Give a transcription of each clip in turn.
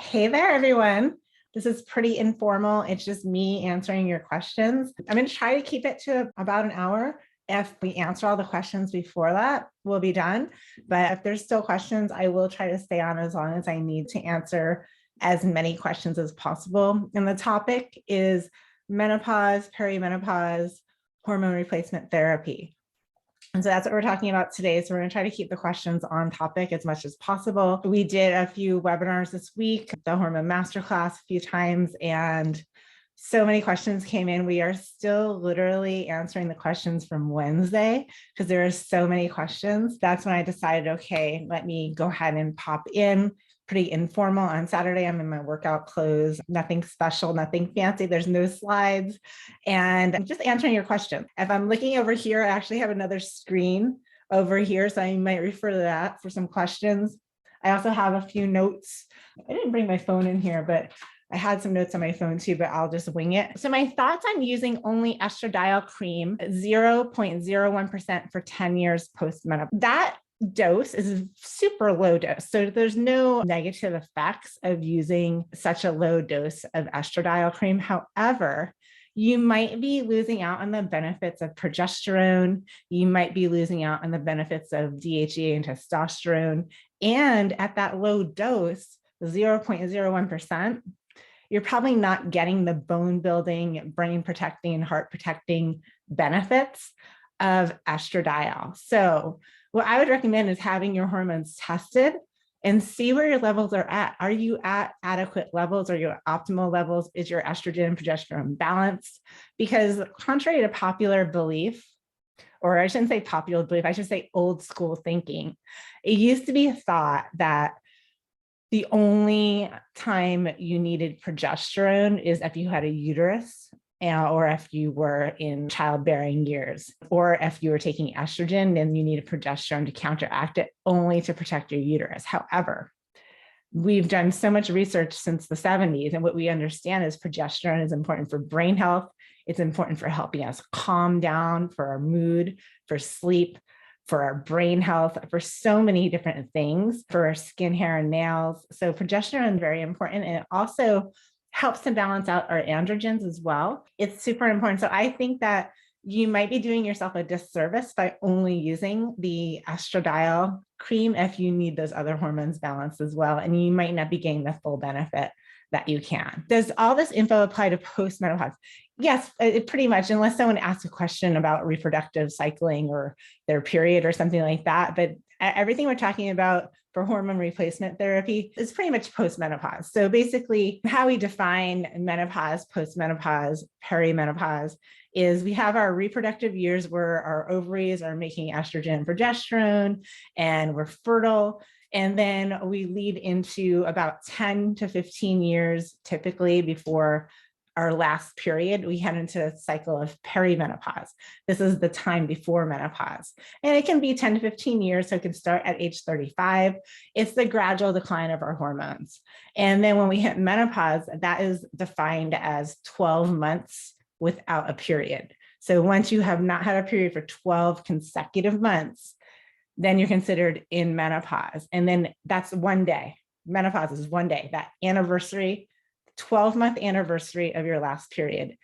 Hey there, everyone. This is pretty informal. It's just me answering your questions. I'm going to try to keep it to about an hour. If we answer all the questions before that, we'll be done. But if there's still questions, I will try to stay on as long as I need to answer as many questions as possible. And the topic is menopause, perimenopause, hormone replacement therapy. And so that's what we're talking about today. So we're going to try to keep the questions on topic as much as possible. We did a few webinars this week, the Hormone Masterclass a few times, and so many questions came in. We are still literally answering the questions from Wednesday because there are so many questions. That's when I decided, okay, let me go ahead and pop in. Pretty informal on Saturday. I'm in my workout clothes, nothing special, nothing fancy. There's no slides. And I'm just answering your question. If I'm looking over here, I actually have another screen over here. So I might refer to that for some questions. I also have a few notes. I didn't bring my phone in here, but I had some notes on my phone too, but I'll just wing it. So my thoughts on using only estradiol cream, 0.01% for 10 years post-menopause. That dose is super low dose. So there's no negative effects of using such a low dose of estradiol cream. However, you might be losing out on the benefits of progesterone. You might be losing out on the benefits of DHEA and testosterone. And at that low dose, 0.01%, you're probably not getting the bone building, brain protecting, heart protecting benefits of estradiol. So what I would recommend is having your hormones tested and see where your levels are at. Are you at adequate levels? Are you at optimal levels? Is your estrogen and progesterone balanced? Because contrary to popular belief, or I shouldn't say popular belief, I should say old school thinking, it used to be thought that the only time you needed progesterone is if you had a uterus, or if you were in childbearing years, or if you were taking estrogen, then you needed progesterone to counteract it, only to protect your uterus. However, we've done so much research since the 70s, and what we understand is progesterone is important for brain health. It's important for helping us calm down, for our mood, for sleep, for our brain health, for so many different things, for our skin, hair, and nails. So progesterone is very important, and it also helps to balance out our androgens as well. It's super important. So I think that you might be doing yourself a disservice by only using the estradiol cream if you need those other hormones balanced as well, and you might not be getting the full benefit that you can. Does all this info apply to post-menopause? Yes, it pretty much, unless someone asks a question about reproductive cycling or their period or something like that. But everything we're talking about for hormone replacement therapy is pretty much post-menopause. So basically how we define menopause, post-menopause, perimenopause is we have our reproductive years where our ovaries are making estrogen and progesterone and we're fertile. And then we lead into about 10 to 15 years, typically before our last period, we head into a cycle of perimenopause. This is the time before menopause. And it can be 10 to 15 years, so it can start at age 35. It's the gradual decline of our hormones. And then when we hit menopause, that is defined as 12 months without a period. So once you have not had a period for 12 consecutive months, then you're considered in menopause. And then that's one day. Menopause is one day, that anniversary, 12-month anniversary of your last period.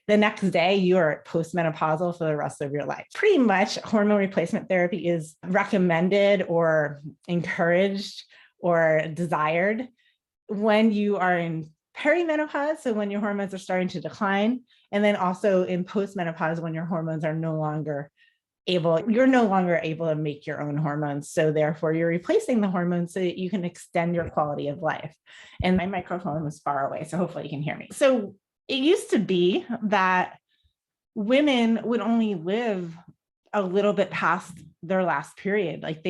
The next day, you are postmenopausal for the rest of your life. Pretty much hormone replacement therapy is recommended or encouraged or desired when you are in perimenopause, so when your hormones are starting to decline, and then also in postmenopause when your hormones are no longer you're no longer able to make your own hormones. So therefore you're replacing the hormones so that you can extend your quality of life. And my microphone was far away, so hopefully you can hear me. So it used to be that women would only live a little bit past their last period. Like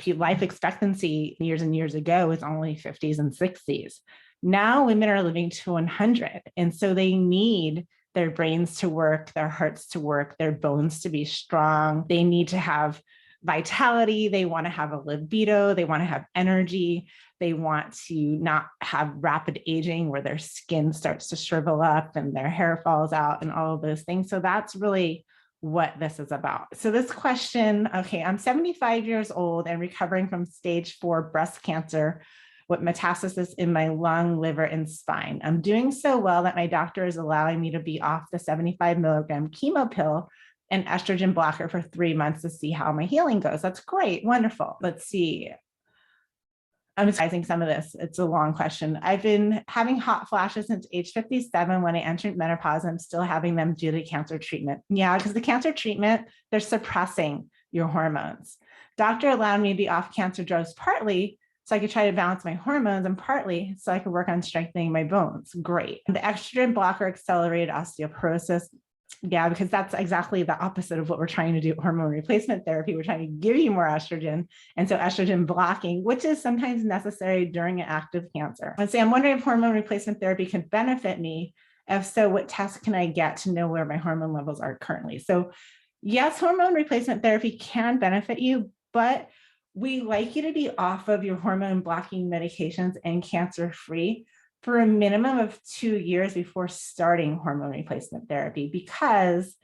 life expectancy years and years ago was only 50s and 60s. Now women are living to 100. And so they need their brains to work, their hearts to work, their bones to be strong. They need to have vitality. They want to have a libido. They want to have energy. They want to not have rapid aging where their skin starts to shrivel up and their hair falls out and all of those things. So that's really what this is about. So this question, okay, I'm 75 years old and recovering from stage 4 breast cancer with metastasis in my lung, liver, and spine. I'm doing so well that my doctor is allowing me to be off the 75 milligram chemo pill and estrogen blocker for 3 months to see how my healing goes. That's great. Wonderful. Let's see. I'm sizing some of this. It's a long question. I've been having hot flashes since age 57 when I entered menopause. I'm still having them due to cancer treatment. Yeah, because the cancer treatment, they're suppressing your hormones. Doctor allowed me to be off cancer drugs partly so I could try to balance my hormones and partly so I could work on strengthening my bones. Great. The estrogen blocker accelerated osteoporosis. Yeah, because that's exactly the opposite of what we're trying to do. Hormone replacement therapy, we're trying to give you more estrogen. And so estrogen blocking, which is sometimes necessary during an active cancer. And so I'm wondering if hormone replacement therapy can benefit me. If so, what tests can I get to know where my hormone levels are currently? So yes, hormone replacement therapy can benefit you, but we like you to be off of your hormone blocking medications and cancer-free for a minimum of 2 years before starting hormone replacement therapy, because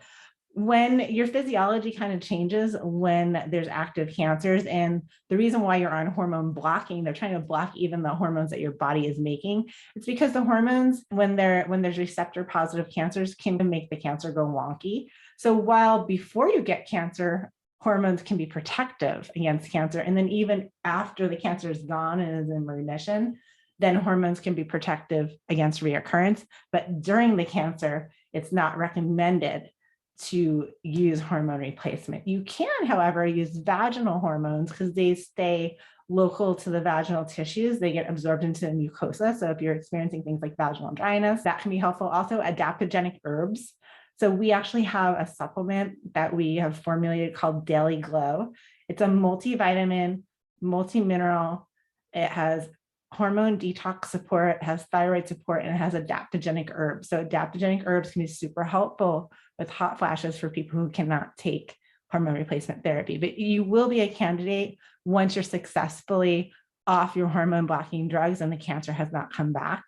when your physiology kind of changes when there's active cancers, and the reason why you're on hormone blocking, they're trying to block even the hormones that your body is making. It's because the hormones, when there's receptor positive cancers, can make the cancer go wonky. So while before you get cancer, hormones can be protective against cancer, and then even after the cancer is gone and is in remission, then hormones can be protective against reoccurrence. But during the cancer, it's not recommended to use hormone replacement. You can, however, use vaginal hormones because they stay local to the vaginal tissues. They get absorbed into the mucosa. So if you're experiencing things like vaginal dryness, that can be helpful. Also, adaptogenic herbs. So we actually have a supplement that we have formulated called Daily Glow. It's a multivitamin, multi-mineral. It has hormone detox support, it has thyroid support, and it has adaptogenic herbs. So adaptogenic herbs can be super helpful with hot flashes for people who cannot take hormone replacement therapy. But you will be a candidate once you're successfully off your hormone blocking drugs and the cancer has not come back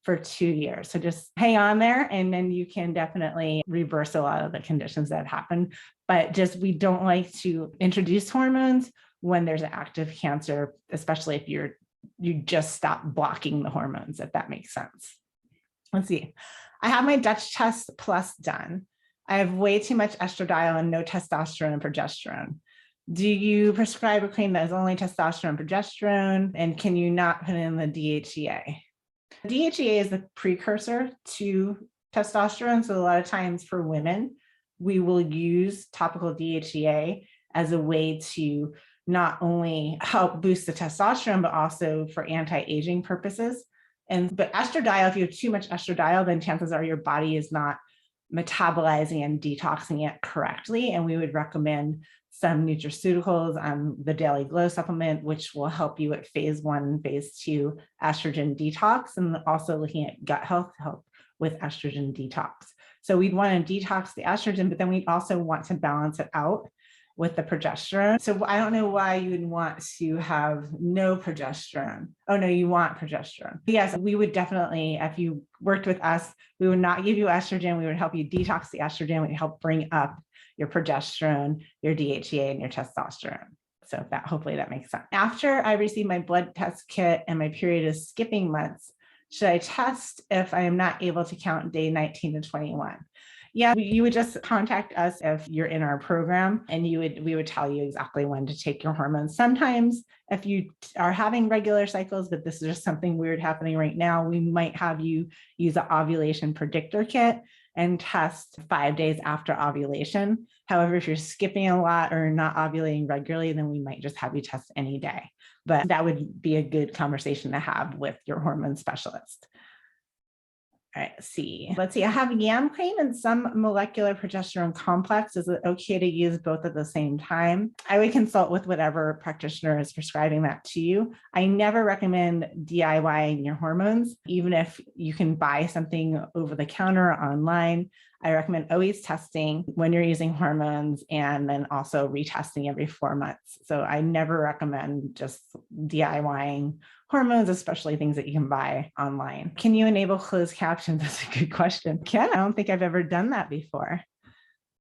for 2 years. So just hang on there, and then you can definitely reverse a lot of the conditions that happen. But just, we don't like to introduce hormones when there's an active cancer, especially if you just stop blocking the hormones, if that makes sense. Let's see. I have my Dutch test plus done. I have way too much estradiol and no testosterone and progesterone. Do you prescribe a cream that is only testosterone and progesterone? And can you not put in the DHEA? DHEA is the precursor to testosterone. So a lot of times for women, we will use topical DHEA as a way to not only help boost the testosterone, but also for anti-aging purposes. But estradiol, if you have too much estradiol, then chances are your body is not metabolizing and detoxing it correctly. And we would recommend some nutraceuticals, the Daily Glow supplement, which will help you at phase 1 and phase 2 estrogen detox, and also looking at gut health to help with estrogen detox. So we'd want to detox the estrogen, but then we also want to balance it out with the progesterone. So I don't know why you would want to have no progesterone. Oh no, you want progesterone. Yes, we would definitely, if you worked with us, we would not give you estrogen. We would help you detox the estrogen. We'd help bring up your progesterone, your DHEA, and your testosterone. So that, hopefully that makes sense. After I receive my blood test kit and my period is skipping months, should I test if I am not able to count day 19 to 21? Yeah, you would just contact us if you're in our program, and we would tell you exactly when to take your hormones. Sometimes if you are having regular cycles, but this is just something weird happening right now, we might have you use an ovulation predictor kit and test 5 days after ovulation. However, if you're skipping a lot or not ovulating regularly, then we might just have you test any day. But that would be a good conversation to have with your hormone specialist. All right, let's see. I have yam cream and some molecular progesterone complex. Is it okay to use both at the same time? I would consult with whatever practitioner is prescribing that to you. I never recommend DIYing your hormones, even if you can buy something over the counter or online. I recommend always testing when you're using hormones, and then also retesting every 4 months. So I never recommend just DIYing hormones, especially things that you can buy online. Can you enable closed captions? That's a good question. I don't think I've ever done that before.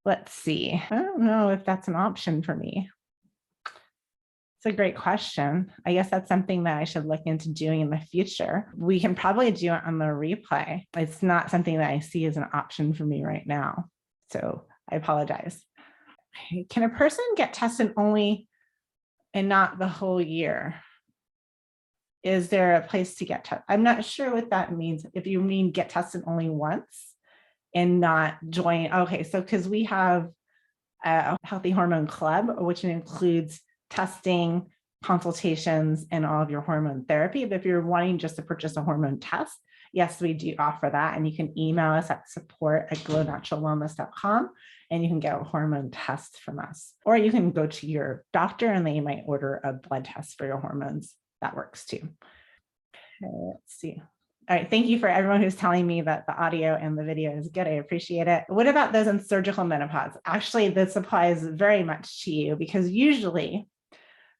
Let's see. I don't know if that's an option for me. It's a great question. I guess that's something that I should look into doing in the future. We can probably do it on the replay. It's not something that I see as an option for me right now. So I apologize. Can a person get tested only and not the whole year? Is there a place to get tested? I'm not sure what that means. If you mean get tested only once and not join. Okay, so because we have a healthy hormone club, which includes testing, consultations, and all of your hormone therapy. But if you're wanting just to purchase a hormone test, yes, we do offer that. And you can email us at support@glownaturalwellness.com and you can get a hormone test from us. Or you can go to your doctor and they might order a blood test for your hormones. That works too. Okay, let's see. All right, thank you for everyone who's telling me that the audio and the video is good. I appreciate it. What about those in surgical menopause? Actually, this applies very much to you because usually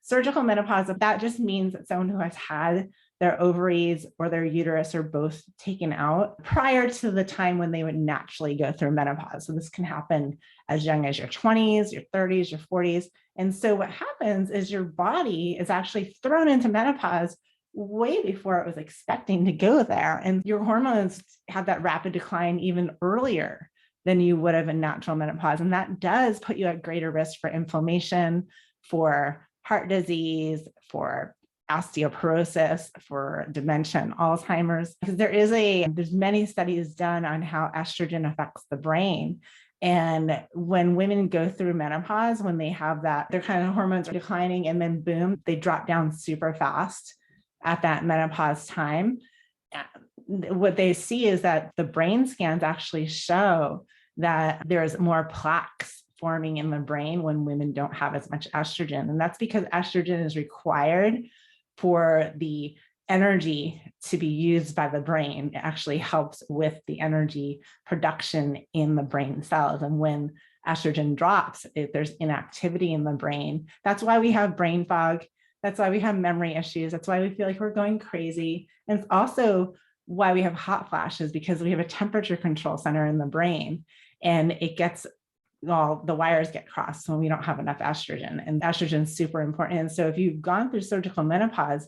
surgical menopause, that just means that someone who has had their ovaries or their uterus or both taken out prior to the time when they would naturally go through menopause. So this can happen as young as your 20s, your 30s, your 40s. And so what happens is your body is actually thrown into menopause way before it was expecting to go there. And your hormones have that rapid decline even earlier than you would have in natural menopause. And that does put you at greater risk for inflammation, for heart disease, for osteoporosis, for dementia and Alzheimer's. Because there's many studies done on how estrogen affects the brain. And when women go through menopause, when they have that, their kind of hormones are declining and then boom, they drop down super fast at that menopause time. What they see is that the brain scans actually show that there's more plaques forming in the brain when women don't have as much estrogen. And that's because estrogen is required for the energy to be used by the brain. It actually helps with the energy production in the brain cells. And when estrogen drops, there's inactivity in the brain. That's why we have brain fog. That's why we have memory issues. That's why we feel like we're going crazy. And it's also why we have hot flashes, because we have a temperature control center in the brain and the wires get crossed when we don't have enough estrogen, and estrogen is super important. And so if you've gone through surgical menopause,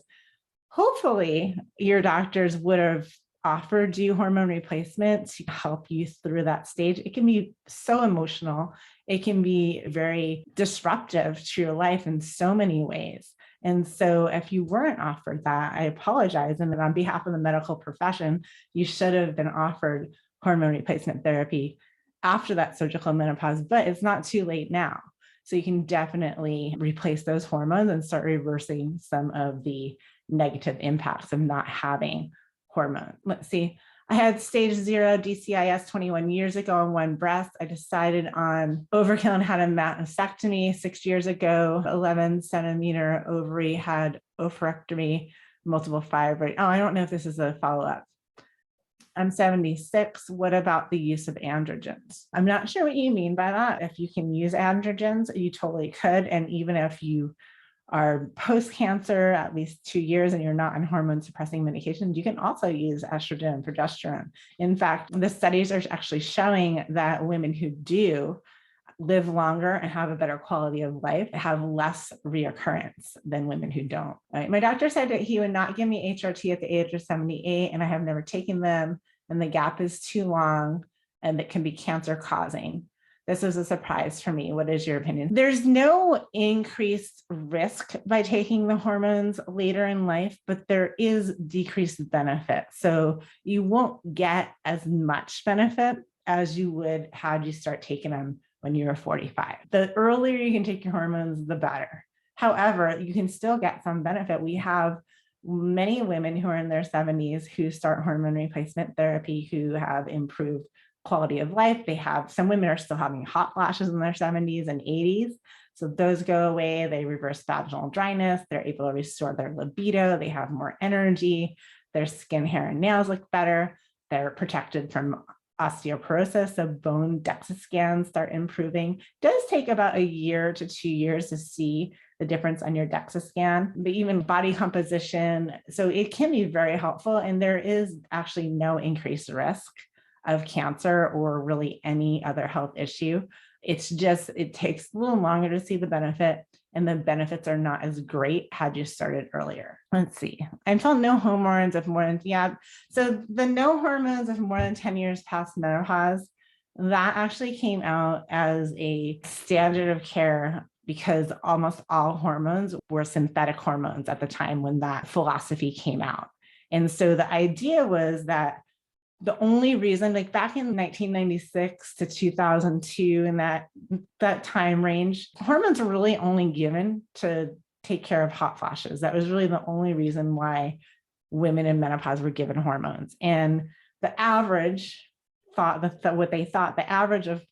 hopefully your doctors would have offered you hormone replacement to help you through that stage. It can be so emotional. It can be very disruptive to your life in so many ways. And so if you weren't offered that, I apologize. And on behalf of the medical profession, you should have been offered hormone replacement therapy after that surgical menopause, but it's not too late now. So you can definitely replace those hormones and start reversing some of the negative impacts of not having hormone. Let's see. I had stage 0 DCIS 21 years ago on one breast. I decided on overkill and had a mastectomy 6 years ago. 11-centimeter ovary, had oophorectomy, multiple fibroid. Oh, I don't know if this is a follow-up. I'm 76. What about the use of androgens? I'm not sure what you mean by that. If you can use androgens, you totally could. And even if you are post-cancer at least 2 years and you're not on hormone suppressing medications, you can also use estrogen and progesterone. In fact, the studies are actually showing that women who do live longer and have a better quality of life have less reoccurrence than women who don't. Right? My doctor said that he would not give me HRT at the age of 78, and I have never taken them, and the gap is too long, and it can be cancer causing. This was a surprise for me. What is your opinion? There's no increased risk by taking the hormones later in life, but there is decreased benefit. So you won't get as much benefit as you would had you start taking them when you're 45. The earlier you can take your hormones, the better. However, you can still get some benefit. We have many women who are in their 70s who start hormone replacement therapy who have improved quality of life. Some women are still having hot flashes in their 70s and 80s. So those go away. They reverse vaginal dryness. They're able to restore their libido. They have more energy. Their skin, hair, and nails look better. They're protected from osteoporosis. So bone DEXA scans start improving. It does take about 1 year to 2 years to see the difference on your DEXA scan, but even body composition. So it can be very helpful. And there is actually no increased risk of cancer or really any other health issue. It's just, it takes a little longer to see the benefit. and the benefits are not as great had you started earlier. Let's see. I'm told no hormones of more than, yeah. So the no hormones of more than 10 years past menopause, that actually came out as a standard of care because almost all hormones were synthetic hormones at the time when that philosophy came out. And so the idea was that the only reason, like back in 1996 to 2002, in that time range, hormones were really only given to take care of hot flashes. That was really the only reason why women in menopause were given hormones. And the average the average of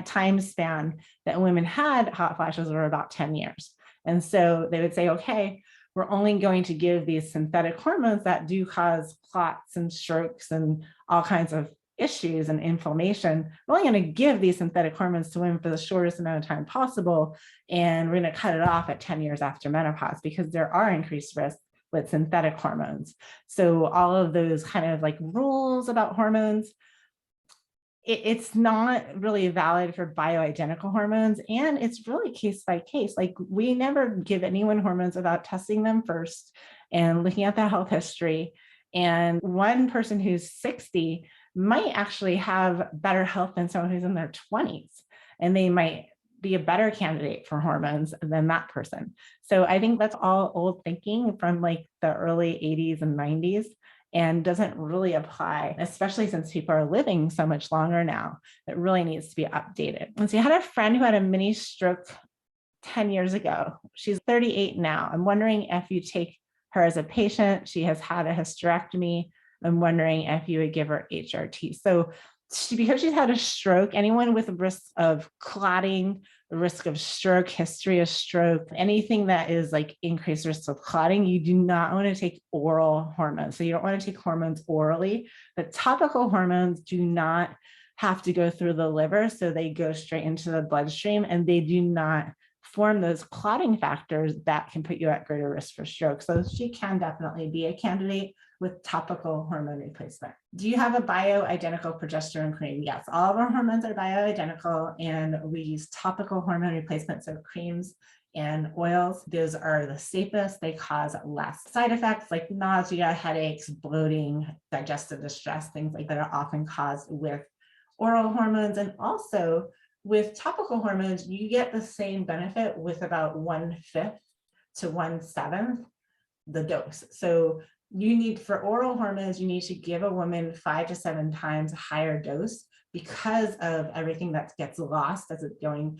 time span that women had hot flashes were about 10 years. And so they would say, okay, we're only going to give these synthetic hormones that do cause clots and strokes and all kinds of issues and inflammation. We're only going to give these synthetic hormones to women for the shortest amount of time possible. And we're going to cut it off at 10 years after menopause because there are increased risks with synthetic hormones. So all of those kind of like rules about hormones, it's not really valid for bioidentical hormones. And it's really case by case. Like we never give anyone hormones without testing them first and looking at their health history. And one person who's 60 might actually have better health than someone who's in their 20s. And they might be a better candidate for hormones than that person. So I think that's all old thinking from like the early 80s and 90s and doesn't really apply, especially since people are living so much longer now. It really needs to be updated. And so I had a friend who had a mini stroke 10 years ago. She's 38 now. I'm wondering if you take her as a patient. She has had a hysterectomy. I'm wondering if you would give her HRT. So because she's had a stroke, anyone with a risk of clotting, risk of stroke, history of stroke, anything that is like increased risk of clotting, you do not want to take oral hormones. So you don't want to take hormones orally, but topical hormones do not have to go through the liver. So they go straight into the bloodstream and they do not form those clotting factors that can put you at greater risk for stroke. So she can definitely be a candidate with topical hormone replacement. Do you have a bioidentical progesterone cream? Yes, all of our hormones are bioidentical and we use topical hormone replacement, so creams and oils. Those are the safest. They cause less side effects like nausea, headaches, bloating, digestive distress, things like that are often caused with oral hormones. And also with topical hormones, you get the same benefit with about 1/5 to 1/7 the dose. So you need, for oral hormones, you need to give a woman 5 to 7 times a higher dose because of everything that gets lost as it's going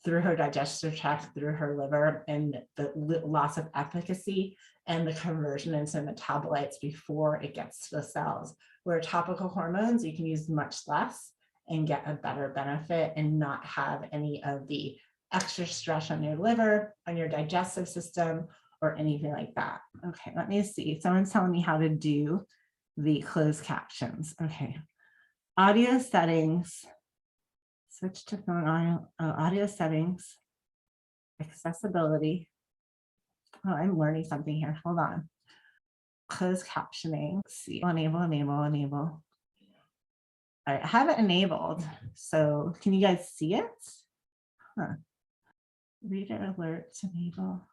through her digestive tract, through her liver, and the loss of efficacy and the conversion into metabolites before it gets to the cells. Where topical hormones, you can use much less and get a better benefit and not have any of the extra stress on your liver, on your digestive system, or anything like that. Okay, let me see. Someone's telling me how to do the closed captions. Okay, audio settings, switch to phone audio settings, accessibility. Oh, I'm learning something here. Hold on. Closed captioning. Let's see, enable. All right, I have it enabled. So can you guys see it? Huh. Reader alerts enable.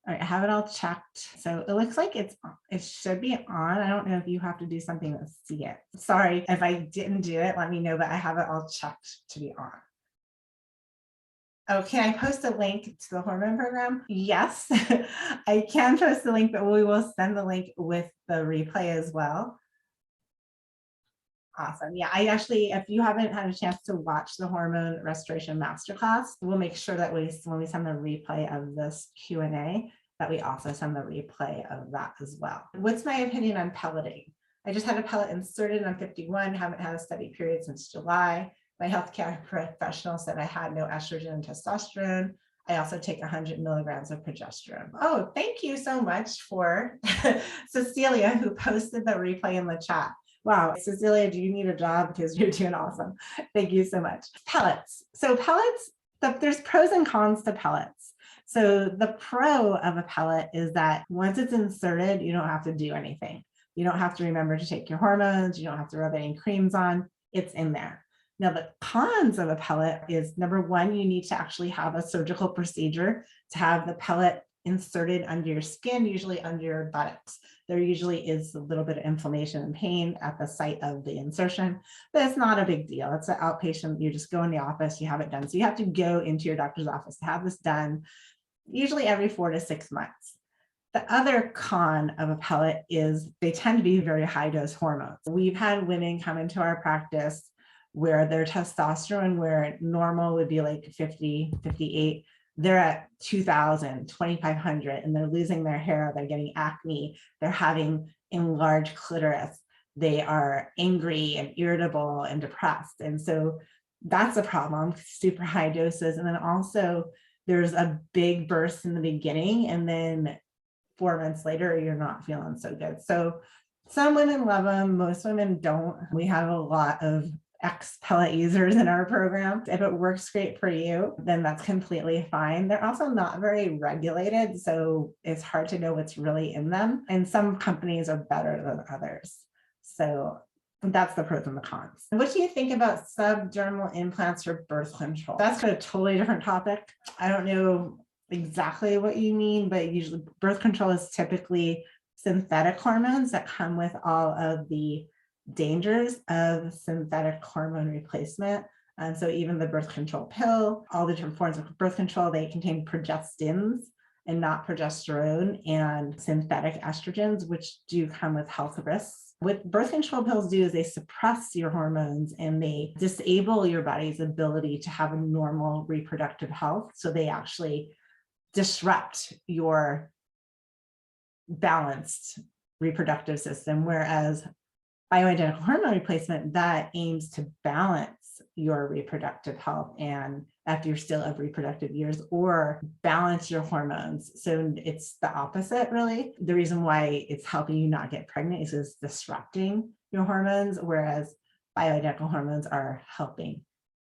All right, I have it all checked. So it looks like it should be on. I don't know if you have to do something to see it. Sorry if I didn't do it, let me know, but I have it all checked to be on. Oh, can I post a link to the hormone program? Yes, I can post the link, but we will send the link with the replay as well. Awesome. Yeah, I actually, if you haven't had a chance to watch the Hormone Restoration Masterclass, we'll make sure that when we send the replay of this Q&A, that we also send the replay of that as well. What's my opinion on pelleting? I just had a pellet inserted. I'm 51, haven't had a steady period since July. My healthcare professional said I had no estrogen and testosterone. I also take 100 milligrams of progesterone. Oh, thank you so much for Cecilia, who posted the replay in the chat. Wow, Cecilia, do you need a job? Because you're doing awesome. Thank you so much. Pellets. So pellets, there's pros and cons to pellets. So the pro of a pellet is that once it's inserted, you don't have to do anything. You don't have to remember to take your hormones. You don't have to rub any creams on. It's in there. Now, the cons of a pellet is, number one, you need to actually have a surgical procedure to have the pellet inserted under your skin, usually under your buttocks. There usually is a little bit of inflammation and pain at the site of the insertion, but it's not a big deal. It's an outpatient. You just go in the office, you have it done. So you have to go into your doctor's office to have this done, usually every 4 to 6 months. The other con of a pellet is they tend to be very high dose hormones. We've had women come into our practice where their testosterone, where normal would be like 50, 58, they're at 2000, 2500, and they're losing their hair, they're getting acne, they're having enlarged clitoris, they are angry and irritable and depressed. And so that's a problem, super high doses. And then also there's a big burst in the beginning, and then 4 months later, you're not feeling so good. So some women love them, most women don't. We have a lot of ex-pellet users in our program. If it works great for you, then that's completely fine. They're also not very regulated, so it's hard to know what's really in them. And some companies are better than others. So that's the pros and the cons. What do you think about subdermal implants for birth control? That's a totally different topic. I don't know exactly what you mean, but usually birth control is typically synthetic hormones that come with all of the dangers of synthetic hormone replacement. And so even the birth control pill, all the different forms of birth control, they contain progestins and not progesterone, and synthetic estrogens, which do come with health risks. What birth control pills do is they suppress your hormones and they disable your body's ability to have a normal reproductive health. So they actually disrupt your balanced reproductive system, whereas bioidentical hormone replacement, that aims to balance your reproductive health and after you're still of reproductive years, or balance your hormones. So it's the opposite, really. The reason why it's helping you not get pregnant is it's disrupting your hormones, whereas bioidentical hormones are helping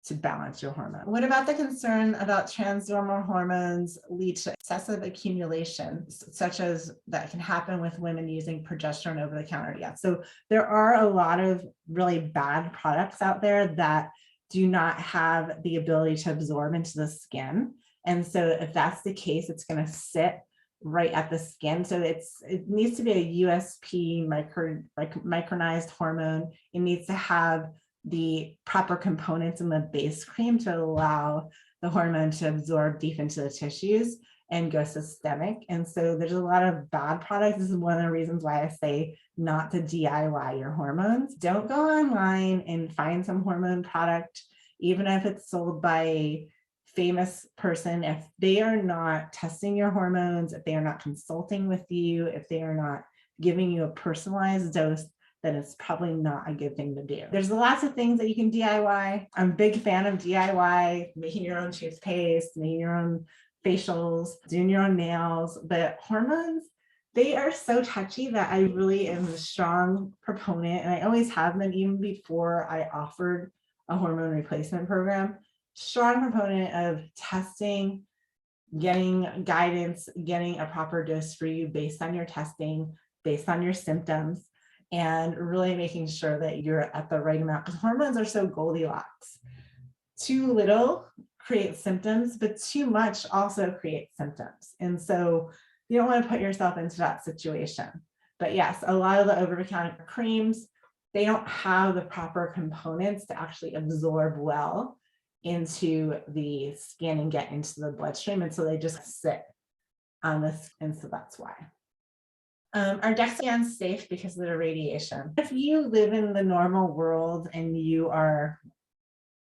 to balance your hormone. What about the concern about transdermal hormones lead to excessive accumulation, such as that can happen with women using progesterone over the counter? Yeah, so there are a lot of really bad products out there that do not have the ability to absorb into the skin. And so if that's the case, it's going to sit right at the skin. So it needs to be a USP micronized hormone. It needs to have the proper components in the base cream to allow the hormone to absorb deep into the tissues and go systemic. And so there's a lot of bad products. This is one of the reasons why I say not to DIY your hormones. Don't go online and find some hormone product, even if it's sold by a famous person. If they are not testing your hormones, if they are not consulting with you, if they are not giving you a personalized dose, then it's probably not a good thing to do. There's lots of things that you can DIY. I'm a big fan of DIY, making your own toothpaste, making your own facials, doing your own nails, but hormones, they are so touchy that I really am a strong proponent, and I always have been even before I offered a hormone replacement program, strong proponent of testing, getting guidance, getting a proper dose for you based on your testing, based on your symptoms, and really making sure that you're at the right amount, because hormones are so Goldilocks. Too little creates symptoms, but too much also creates symptoms. And so you don't want to put yourself into that situation. But yes, a lot of the over-the-counter creams, they don't have the proper components to actually absorb well into the skin and get into the bloodstream. And so they just sit on this. And so that's why. Are DEXA scans safe because of the radiation? If you live in the normal world and you are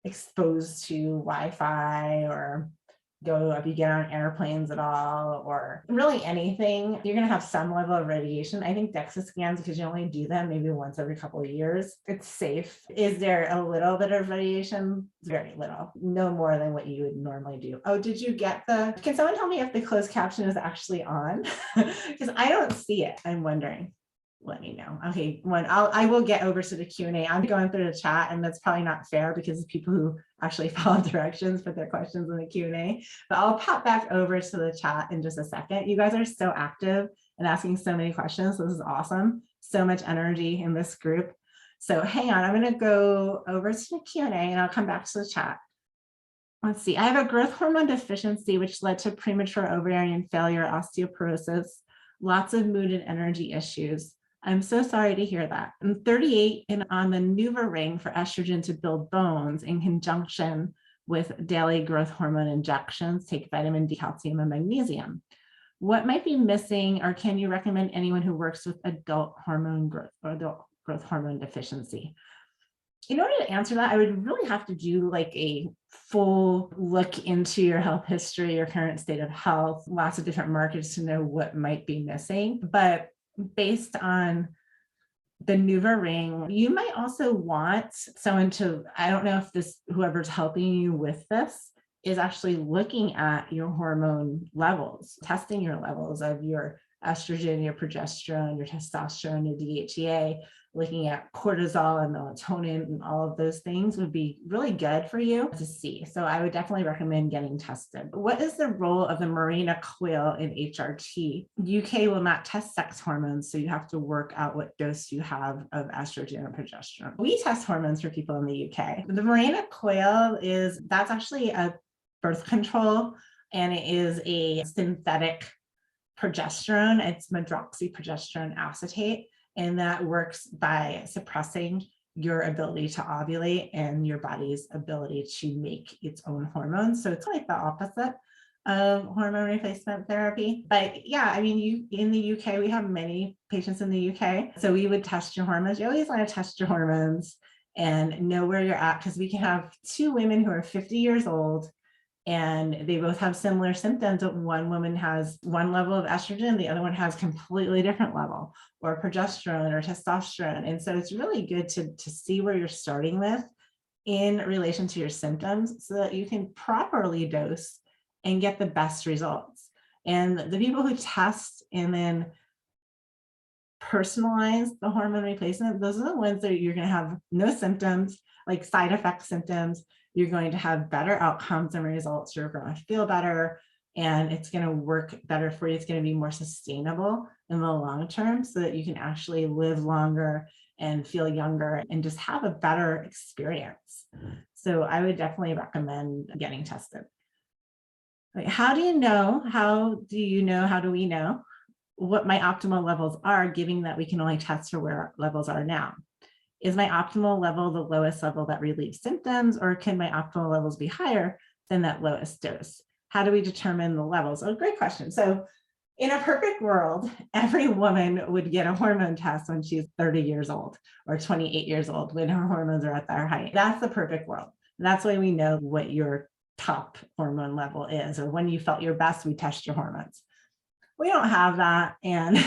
exposed to Wi-Fi, or if you get on airplanes at all, or really anything, you're going to have some level of radiation. I think DEXA scans, because you only do them maybe once every couple of years, it's safe. Is there a little bit of radiation? Very little, no more than what you would normally do. Oh, did you get can someone tell me if the closed caption is actually on? Because I don't see it. I'm wondering. Let me know. Okay, I will get over to the Q&A. I'm going through the chat, and that's probably not fair because people who actually follow directions put their questions in the Q&A, but I'll pop back over to the chat in just a second. You guys are so active and asking so many questions. This is awesome. So much energy in this group. So hang on, I'm going to go over to the Q&A and I'll come back to the chat. Let's see. I have a growth hormone deficiency, which led to premature ovarian failure, osteoporosis, lots of mood and energy issues. I'm so sorry to hear that. I'm 38 and on the NuvaRing for estrogen to build bones in conjunction with daily growth hormone injections, take vitamin D, calcium, and magnesium. What might be missing, or can you recommend anyone who works with adult hormone growth or adult growth hormone deficiency? In order to answer that, I would really have to do like a full look into your health history, your current state of health, lots of different markers to know what might be missing. But based on the NuvaRing, you might also want someone to, I don't know if this, whoever's helping you with this is actually looking at your hormone levels, testing your levels of your estrogen, your progesterone, your testosterone, your DHEA, looking at cortisol and melatonin and all of those things would be really good for you to see. So I would definitely recommend getting tested. What is the role of the Mirena coil in HRT? UK will not test sex hormones, so you have to work out what dose you have of estrogen or progesterone. We test hormones for people in the UK. The Mirena coil that's actually a birth control, and it is a synthetic progesterone. It's medroxyprogesterone acetate, and that works by suppressing your ability to ovulate and your body's ability to make its own hormones. So it's like the opposite of hormone replacement therapy. But yeah, I mean, in the UK, we have many patients in the UK. So we would test your hormones. You always want to test your hormones and know where you're at, because we can have two women who are 50 years old and they both have similar symptoms. One woman has one level of estrogen, the other one has completely different level, or progesterone or testosterone. And so it's really good to see where you're starting with in relation to your symptoms so that you can properly dose and get the best results. And the people who test and then personalize the hormone replacement, those are the ones that you're going to have no symptoms, like side effect symptoms. You're going to have better outcomes and results. You're going to feel better, and it's going to work better for you. It's going to be more sustainable in the long term so that you can actually live longer and feel younger and just have a better experience. So I would definitely recommend getting tested. Like, how do we know what my optimal levels are, given that we can only test for where levels are now? Is my optimal level the lowest level that relieves symptoms, or can my optimal levels be higher than that lowest dose? How do we determine the levels? Oh, great question. So in a perfect world, every woman would get a hormone test when she's 30 years old or 28 years old, when her hormones are at their height. That's the perfect world. That's why we know what your top hormone level is, or when you felt your best, we test your hormones. We don't have that. And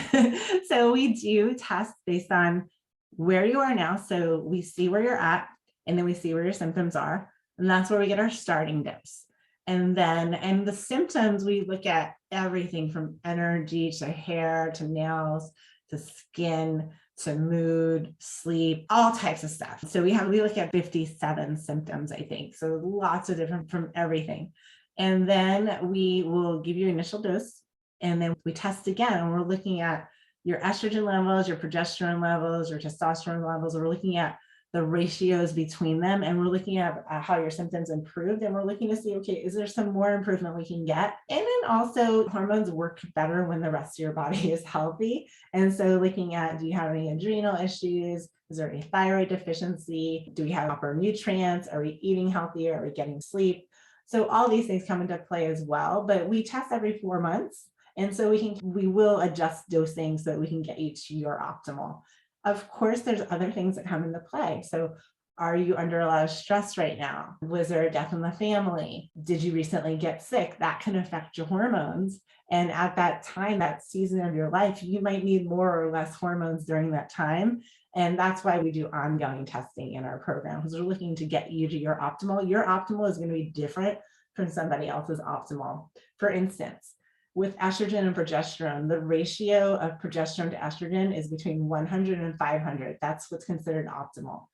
so we do test based on where you are now. So we see where you're at, and then we see where your symptoms are. And that's where we get our starting dose. And the symptoms, we look at everything from energy to hair to nails to skin to mood, sleep, all types of stuff. So we look at 57 symptoms, I think. So lots of different from everything. And then we will give you an initial dose, and then we test again, and we're looking at your estrogen levels, your progesterone levels, your testosterone levels. We're looking at the ratios between them, and we're looking at how your symptoms improved, and we're looking to see, okay, is there some more improvement we can get? And then also, hormones work better when the rest of your body is healthy. And so looking at, do you have any adrenal issues? Is there any thyroid deficiency? Do we have proper nutrients? Are we eating healthier? Are we getting sleep? So all these things come into play as well, but we test every 4 months. And so we will adjust dosing so that we can get you to your optimal. Of course, there's other things that come into play. So are you under a lot of stress right now? Was there a death in the family? Did you recently get sick? That can affect your hormones. And at that time, that season of your life, you might need more or less hormones during that time. And that's why we do ongoing testing in our program, because we're looking to get you to your optimal. Your optimal is going to be different from somebody else's optimal. For instance, with estrogen and progesterone, the ratio of progesterone to estrogen is between 100 and 500. That's what's considered optimal.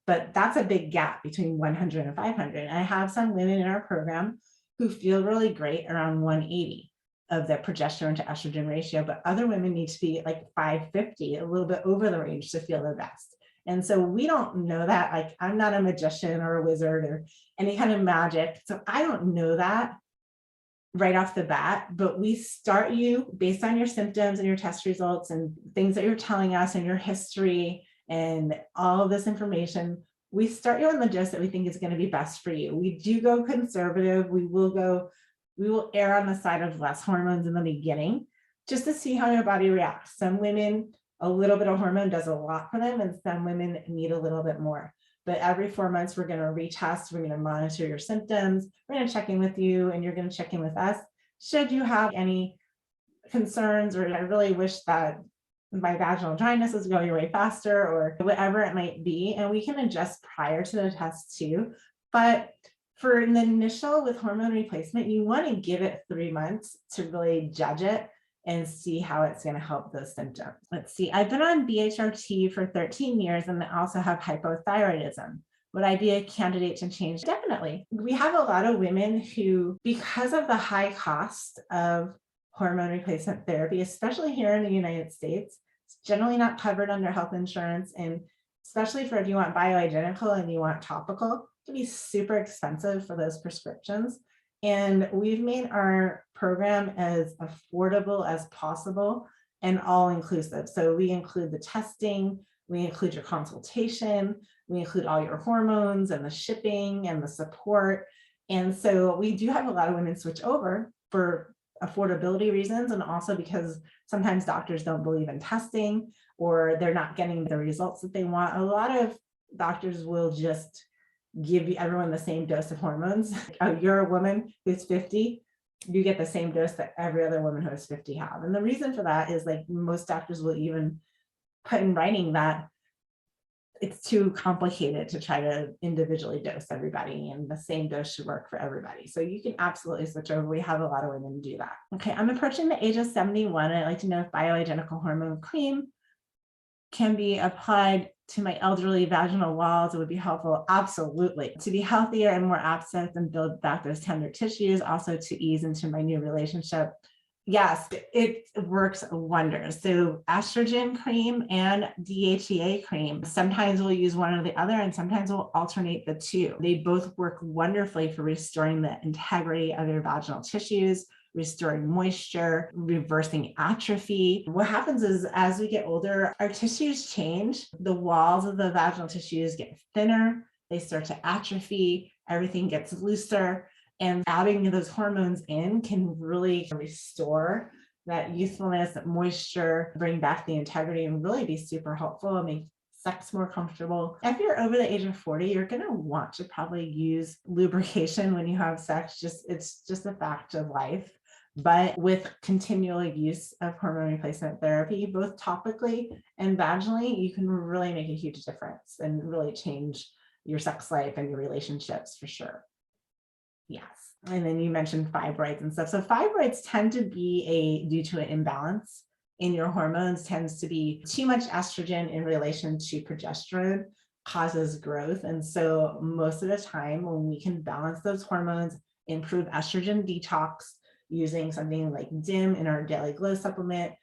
But that's a big gap between 100 and 500. And I have some women in our program who feel really great around 180 of the progesterone to estrogen ratio, but other women need to be like 550, a little bit over the range to feel their best. And so we don't know that. Like, I'm not a magician or a wizard or any kind of magic. So I don't know that right off the bat, but we start you based on your symptoms and your test results and things that you're telling us and your history and all of this information. We start you on the dose that we think is going to be best for you. We do go conservative. We will err on the side of less hormones in the beginning just to see how your body reacts. Some women, a little bit of hormone does a lot for them, and some women need a little bit more. But every 4 months, we're going to retest. We're going to monitor your symptoms. We're going to check in with you, and you're going to check in with us. Should you have any concerns, or I really wish that my vaginal dryness is going away faster, or whatever it might be, and we can adjust prior to the test too. But for the initial with hormone replacement, you want to give it 3 months to really judge it and see how it's going to help those symptoms. Let's see. I've been on BHRT for 13 years and I also have hypothyroidism. Would I be a candidate to change? Definitely. We have a lot of women who, because of the high cost of hormone replacement therapy, especially here in the United States, it's generally not covered under health insurance. And especially for if you want bioidentical and you want topical, it can be super expensive for those prescriptions. And we've made our program as affordable as possible and all inclusive. So we include the testing, we include your consultation, we include all your hormones and the shipping and the support. And so we do have a lot of women switch over for affordability reasons, and also because sometimes doctors don't believe in testing or they're not getting the results that they want. A lot of doctors will just give everyone the same dose of hormones. Oh, you're a woman who's 50, you get the same dose that every other woman who is 50 have. And the reason for that is, like, most doctors will even put in writing that it's too complicated to try to individually dose everybody, and the same dose should work for everybody. So you can absolutely switch over. We have a lot of women do that. Okay, I'm approaching the age of 71. I'd like to know if bioidentical hormone cream can be applied to my elderly vaginal walls. It would be helpful. Absolutely. To be healthier and more absent and build back those tender tissues, also to ease into my new relationship. Yes, it works wonders. So estrogen cream and DHEA cream, sometimes we'll use one or the other, and sometimes we'll alternate the two. They both work wonderfully for restoring the integrity of your vaginal tissues, restoring moisture, reversing atrophy. What happens is, as we get older, our tissues change. The walls of the vaginal tissues get thinner, they start to atrophy, everything gets looser. And adding those hormones in can really restore that youthfulness, that moisture, bring back the integrity, and really be super helpful and make sex more comfortable. If you're over the age of 40, you're going to want to probably use lubrication when you have sex. It's just a fact of life. But with continual use of hormone replacement therapy, both topically and vaginally, you can really make a huge difference and really change your sex life and your relationships for sure. Yes. And then you mentioned fibroids and stuff. So fibroids tend to be due to an imbalance in your hormones, tends to be too much estrogen in relation to progesterone causes growth. And so most of the time when we can balance those hormones, improve estrogen detox using something like DIM in our Daily Glow supplement,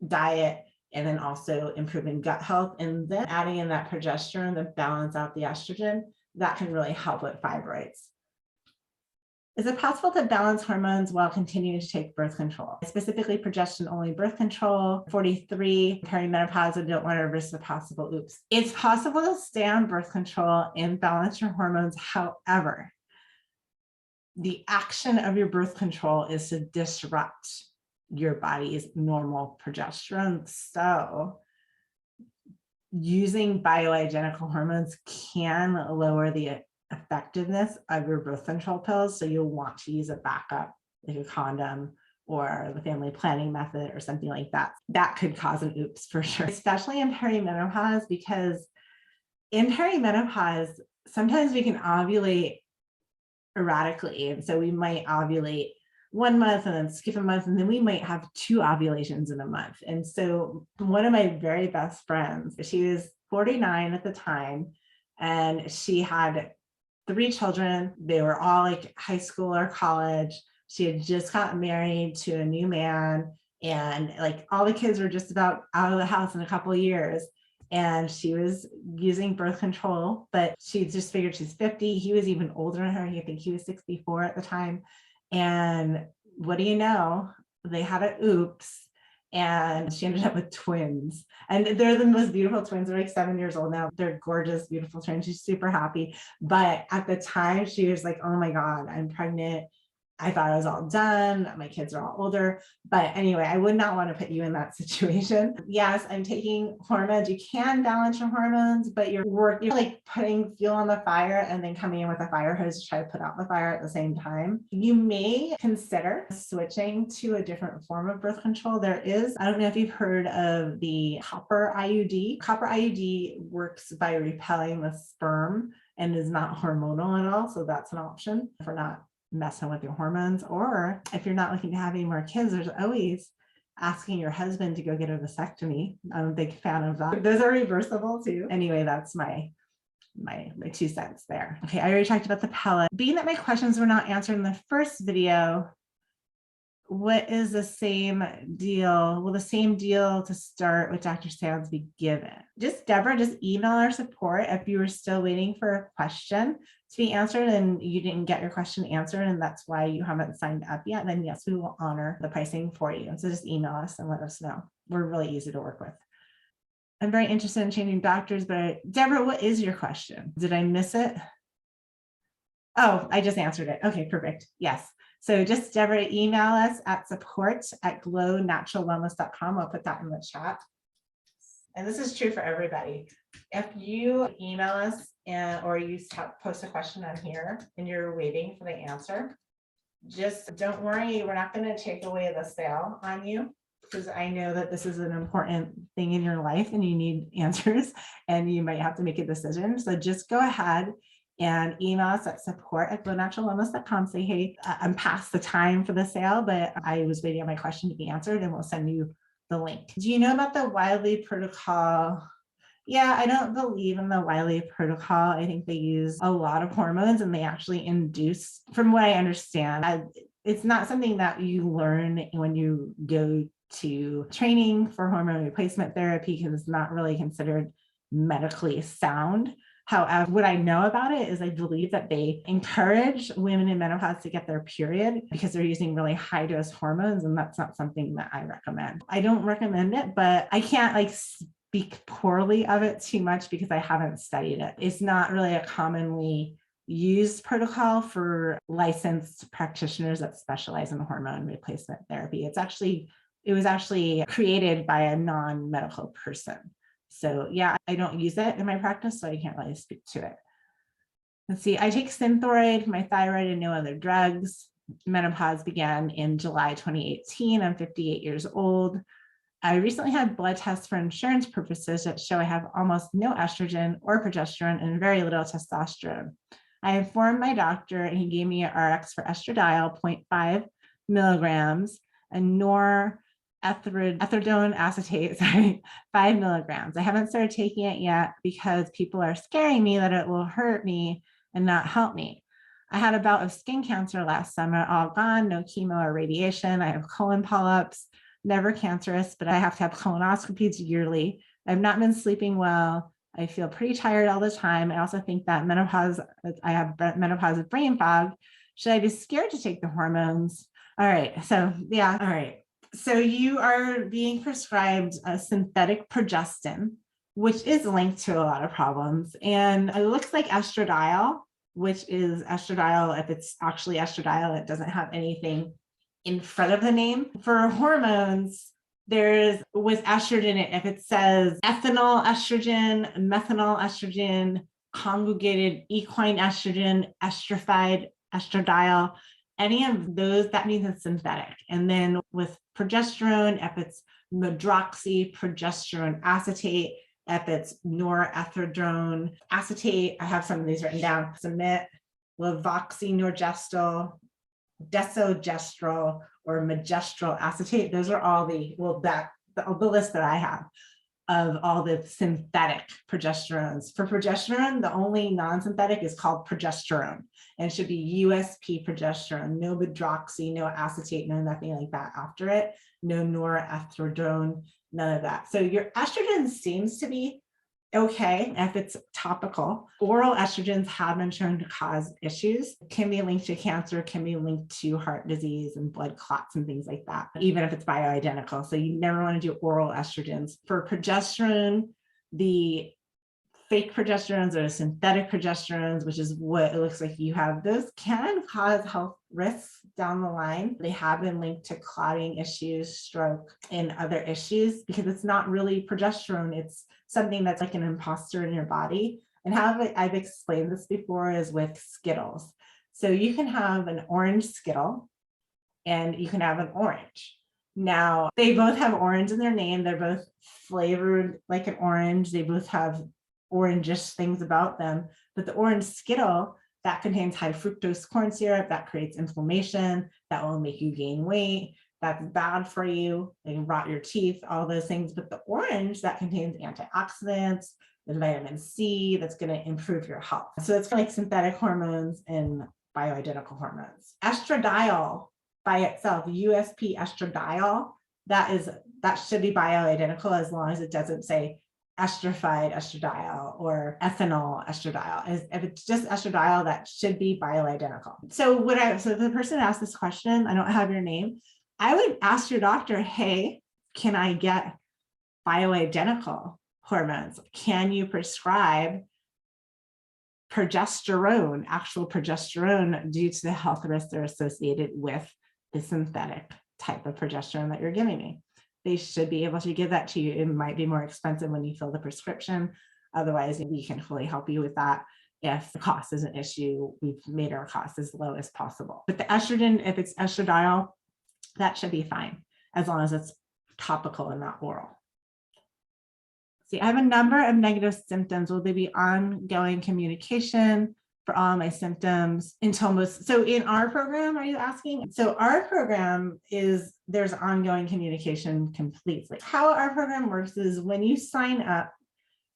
diet, and then also improving gut health, and then adding in that progesterone to balance out the estrogen, that can really help with fibroids. Is it possible to balance hormones while continuing to take birth control? Specifically, progesterone-only birth control, 43, perimenopause, and don't want to risk the possible oops. It's possible to stay on birth control and balance your hormones. However, the action of your birth control is to disrupt your body's normal progesterone. So using bioidentical hormones can lower the effectiveness of your birth control pills. So you'll want to use a backup, like a condom or the family planning method or something like that. That could cause an oops for sure, especially in perimenopause, because in perimenopause, sometimes we can ovulate erratically. And so we might ovulate 1 month and then skip a month, and then we might have 2 ovulations in a month. And so one of my very best friends, she was 49 at the time, and she had 3 children. They were all like high school or college. She had just gotten married to a new man, and like all the kids were just about out of the house in a couple of years. and she was using birth control, but she just figured she's 50. He was even older than her. I think he was 64 at the time. And what do you know? They had an oops. And she ended up with twins. And they're the most beautiful twins. They're like 7 years old now. They're gorgeous, beautiful twins. She's super happy. But at the time, she was like, oh my God, I'm pregnant. I thought I was all done. My kids are all older. But anyway, I would not want to put you in that situation. Yes, I'm taking hormones. You can balance your hormones, but you're like putting fuel on the fire and then coming in with a fire hose to try to put out the fire at the same time. You may consider switching to a different form of birth control. There is, I don't know if you've heard of the copper IUD. Copper IUD works by repelling the sperm and is not hormonal at all. So that's an option for not messing with your hormones. Or if you're not looking to have any more kids, there's always asking your husband to go get a vasectomy. I'm a big fan of that. Those are reversible too. Anyway, that's my 2 cents there. Okay, I already talked about the pellet. Being that my questions were not answered in the first video, what is the same deal? Will the same deal to start with Dr. Sands be given? Deborah, just email our support if you were still waiting for a question to be answered and you didn't get your question answered and that's why you haven't signed up yet, then yes, we will honor the pricing for you. And so just email us and let us know. We're really easy to work with. I'm very interested in changing doctors, but Deborah, what is your question? Did I miss it? Oh, I just answered it. Okay, perfect. Yes. So just Deborah, email us at support@glownaturalwellness.com. I'll put that in the chat. And this is true for everybody. If you email us or you post a question on here and you're waiting for the answer, just don't worry. We're not going to take away the sale on you because I know that this is an important thing in your life and you need answers and you might have to make a decision. So just go ahead and email us at support@glownaturalwellness.com. Say, hey, I'm past the time for the sale, but I was waiting on my question to be answered and we'll send you the link. Do you know about the Wiley protocol? Yeah, I don't believe in the Wiley protocol. I think they use a lot of hormones and they actually induce, from what I understand, it's not something that you learn when you go to training for hormone replacement therapy because it's not really considered medically sound. However, what I know about it is I believe that they encourage women in menopause to get their period because they're using really high dose hormones. And that's not something that I recommend. I don't recommend it, but I can't speak poorly of it too much because I haven't studied it. It's not really a commonly used protocol for licensed practitioners that specialize in hormone replacement therapy. It was actually created by a non-medical person. So yeah, I don't use it in my practice, so I can't really speak to it. Let's see, I take Synthroid, my thyroid, and no other drugs. Menopause began in July 2018. I'm 58 years old. I recently had blood tests for insurance purposes that show I have almost no estrogen or progesterone and very little testosterone. I informed my doctor and he gave me an RX for estradiol 0.5 milligrams and etherdone acetate, 5 milligrams. I haven't started taking it yet because people are scaring me that it will hurt me and not help me. I had a bout of skin cancer last summer, all gone, no chemo or radiation. I have colon polyps, never cancerous, but I have to have colonoscopies yearly. I've not been sleeping well. I feel pretty tired all the time. I also think that I have menopause brain fog. Should I be scared to take the hormones? All right, so yeah, all right. So you are being prescribed a synthetic progestin, which is linked to a lot of problems. And it looks like estradiol, which is estradiol. If it's actually estradiol, it doesn't have anything in front of the name. For hormones, there's with estrogen, if it says ethinyl estrogen, methanol estrogen, conjugated equine estrogen, estrified estradiol, any of those, that means it's synthetic. And then with progesterone, if it's medroxyprogesterone acetate, if it's norethindrone acetate, I have some of these written down, submit, levoxynorgestrel, desogestrel, or magestrel acetate. Those are all the list that I have of all the synthetic progesterones. For progesterone, the only non-synthetic is called progesterone, and it should be USP progesterone, no medroxy, no acetate, no nothing like that after it, no norethindrone, none of that. So your estrogen seems to be okay if it's topical. Oral estrogens have been shown to cause issues, can be linked to cancer, can be linked to heart disease and blood clots and things like that, even if it's bioidentical. So you never want to do oral estrogens. For progesterone, the fake progesterones or synthetic progesterones, which is what it looks like you have, those can cause health risks down the line. They have been linked to clotting issues, stroke, and other issues because it's not really progesterone. It's something that's like an imposter in your body. And how I've explained this before is with Skittles. So you can have an orange Skittle and you can have an orange. Now, they both have orange in their name. They're both flavored like an orange. They both have orangish things about them, but the orange Skittle, that contains high fructose corn syrup, that creates inflammation, that will make you gain weight, that's bad for you, they can rot your teeth, all those things. But the orange, that contains antioxidants, there's vitamin C, that's going to improve your health. So it's like synthetic hormones and bioidentical hormones. Estradiol by itself, USP estradiol, that should be bioidentical as long as it doesn't say esterified estradiol or ethanol estradiol. If it's just estradiol, that should be bioidentical. So the person asked this question, I don't have your name, I would ask your doctor, hey, can I get bioidentical hormones? Can you prescribe progesterone, actual progesterone, due to the health risks that are associated with the synthetic type of progesterone that you're giving me? They should be able to give that to you. It might be more expensive when you fill the prescription. Otherwise, we can fully help you with that. If the cost is an issue, we've made our costs as low as possible. But the estrogen, if it's estradiol, that should be fine as long as it's topical and not oral. See, I have a number of negative symptoms. Will there be ongoing communication for all my symptoms until most? So in our program, are you asking? So our program is, there's ongoing communication completely. How our program works is when you sign up,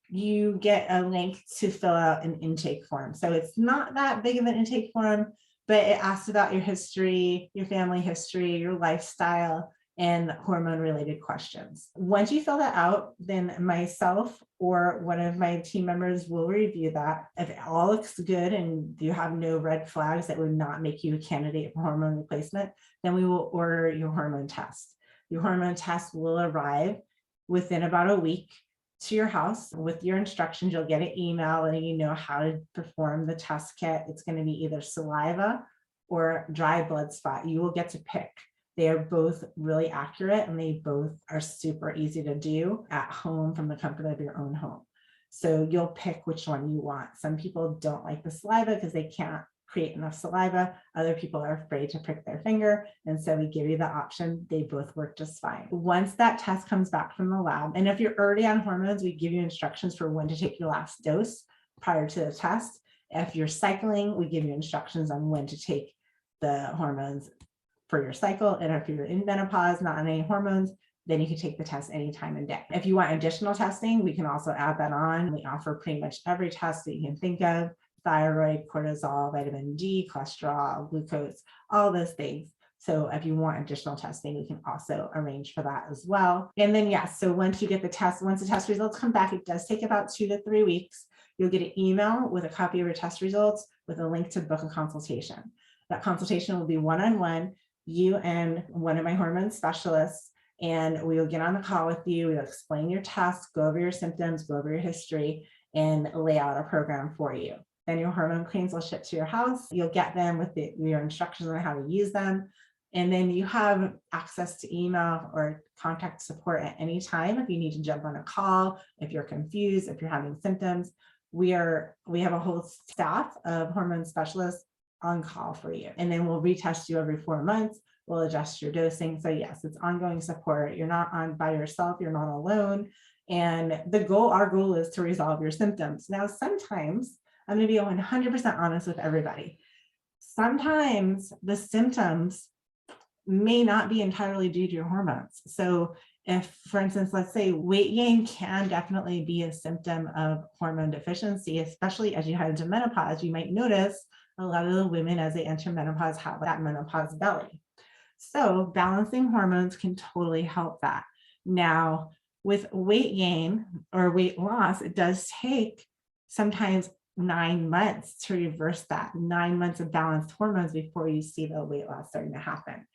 you get a link to fill out an intake form. So it's not that big of an intake form, but it asks about your history, your family history, your lifestyle, and hormone related questions. Once you fill that out, then myself or one of my team members will review that. If it all looks good and you have no red flags that would not make you a candidate for hormone replacement, then we will order your hormone test. Your hormone test will arrive within about a week to your house with your instructions. You'll get an email letting you know how to perform the test kit. It's going to be either saliva or dry blood spot. You will get to pick. They are both really accurate and they both are super easy to do at home from the comfort of your own home. So you'll pick which one you want. Some people don't like the saliva because they can't create enough saliva. Other people are afraid to prick their finger. And so we give you the option. They both work just fine. Once that test comes back from the lab, and if you're already on hormones, we give you instructions for when to take your last dose prior to the test. If you're cycling, we give you instructions on when to take the hormones for your cycle. And if you're in menopause, not on any hormones, then you can take the test any time and day. If you want additional testing, we can also add that on. We offer pretty much every test that you can think of: thyroid, cortisol, vitamin D, cholesterol, glucose, all those things. So if you want additional testing, we can also arrange for that as well. And then, yes, so once you get the test, once the test results come back, it does take about 2 to 3 weeks. You'll get an email with a copy of your test results with a link to book a consultation. That consultation will be one-on-one, you and one of my hormone specialists, and we will get on the call with you. We'll explain your test, go over your symptoms, go over your history, and lay out a program for you. Then your hormone creams will ship to your house. You'll get them with your instructions on how to use them. And then you have access to email or contact support at any time if you need to jump on a call, if you're confused, if you're having symptoms. We have a whole staff of hormone specialists on call for you. And then we'll retest you every 4 months. We'll adjust your dosing. So yes, it's ongoing support. You're not on by yourself. You're not alone. And our goal is to resolve your symptoms. Now, sometimes I'm going to be 100% honest with everybody. Sometimes the symptoms may not be entirely due to your hormones. So if, for instance, let's say weight gain can definitely be a symptom of hormone deficiency, especially as you head into menopause. You might notice a lot of the women as they enter menopause have that menopause belly. So balancing hormones can totally help that. Now, With weight gain or weight loss, it does take sometimes 9 months to reverse that, 9 months of balanced hormones before you see the weight loss starting to happen.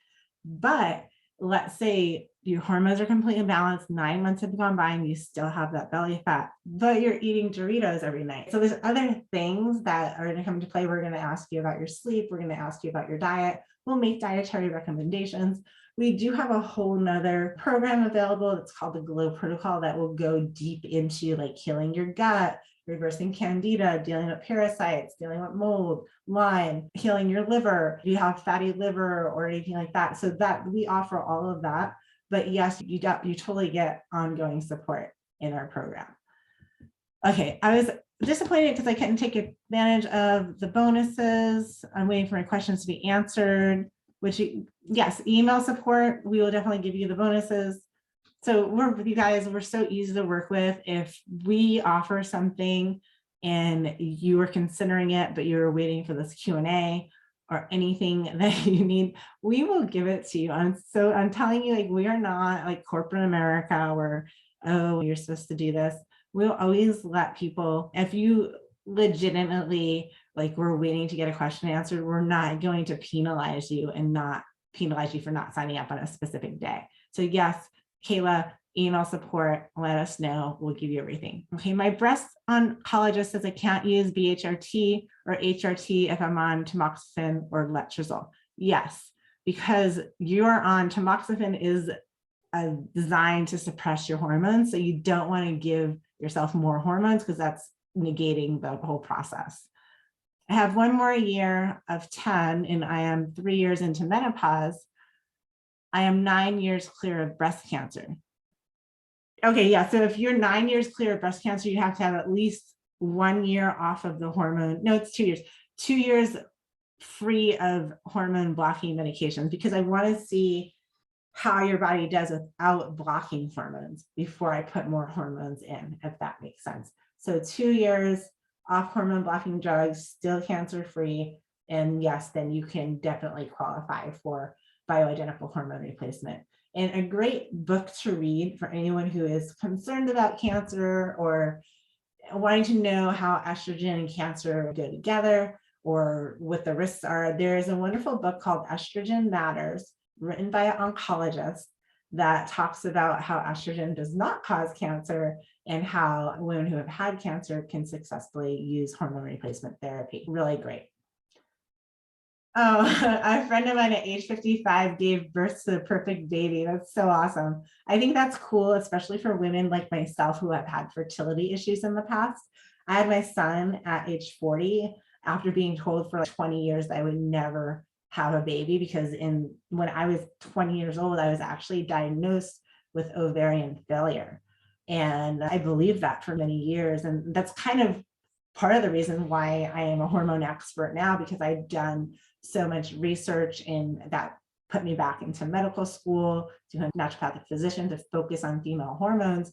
But let's say your hormones are completely balanced, 9 months have gone by and you still have that belly fat, but you're eating Doritos every night. So there's other things that are going to come into play. We're going to ask you about your sleep. We're going to ask you about your diet. We'll make dietary recommendations. We do have a whole nother program available that's called the Glow Protocol that will go deep into like healing your gut, reversing candida, dealing with parasites, dealing with mold, Lyme, healing your liver. Do you have fatty liver or anything like that? So that we offer all of that. But yes, you totally get ongoing support in our program. Okay, I was disappointed because I couldn't take advantage of the bonuses. I'm waiting for my questions to be answered, which yes, email support, we will definitely give you the bonuses. So you guys, we're so easy to work with. If we offer something and you were considering it, but you were waiting for this Q&A or anything that you need, we will give it to you. I'm telling you, like, we are not like corporate America where, oh, you're supposed to do this. We'll always let people, if you legitimately like we're waiting to get a question answered, we're not going to penalize you and not penalize you for not signing up on a specific day. So yes, Kayla, email support, let us know, we'll give you everything. Okay, my breast oncologist says I can't use BHRT or HRT if I'm on tamoxifen or letrozole. Yes, because you're on tamoxifen is designed to suppress your hormones. So you don't want to give yourself more hormones because that's negating the whole process. I have one more year of 10 and I am 3 years into menopause. I am 9 years clear of breast cancer. Okay, yeah, so if you're 9 years clear of breast cancer, you have to have at least 1 year off of the hormone. No, it's 2 years. 2 years free of hormone blocking medications, because I want to see how your body does without blocking hormones before I put more hormones in, if that makes sense. So 2 years off hormone blocking drugs, still cancer free. And yes, then you can definitely qualify for bioidentical hormone replacement. And a great book to read for anyone who is concerned about cancer or wanting to know how estrogen and cancer go together or what the risks are, there is a wonderful book called Estrogen Matters, written by an oncologist, that talks about how estrogen does not cause cancer and how women who have had cancer can successfully use hormone replacement therapy. Really great. Oh, a friend of mine at age 55 gave birth to the perfect baby. That's so awesome. I think that's cool, especially for women like myself who have had fertility issues in the past. I had my son at age 40 after being told for like 20 years that I would never have a baby, because when I was 20 years old, I was actually diagnosed with ovarian failure. And I believed that for many years. And that's kind of part of the reason why I am a hormone expert now, because I've done so much research, and that put me back into medical school to a naturopathic physician to focus on female hormones.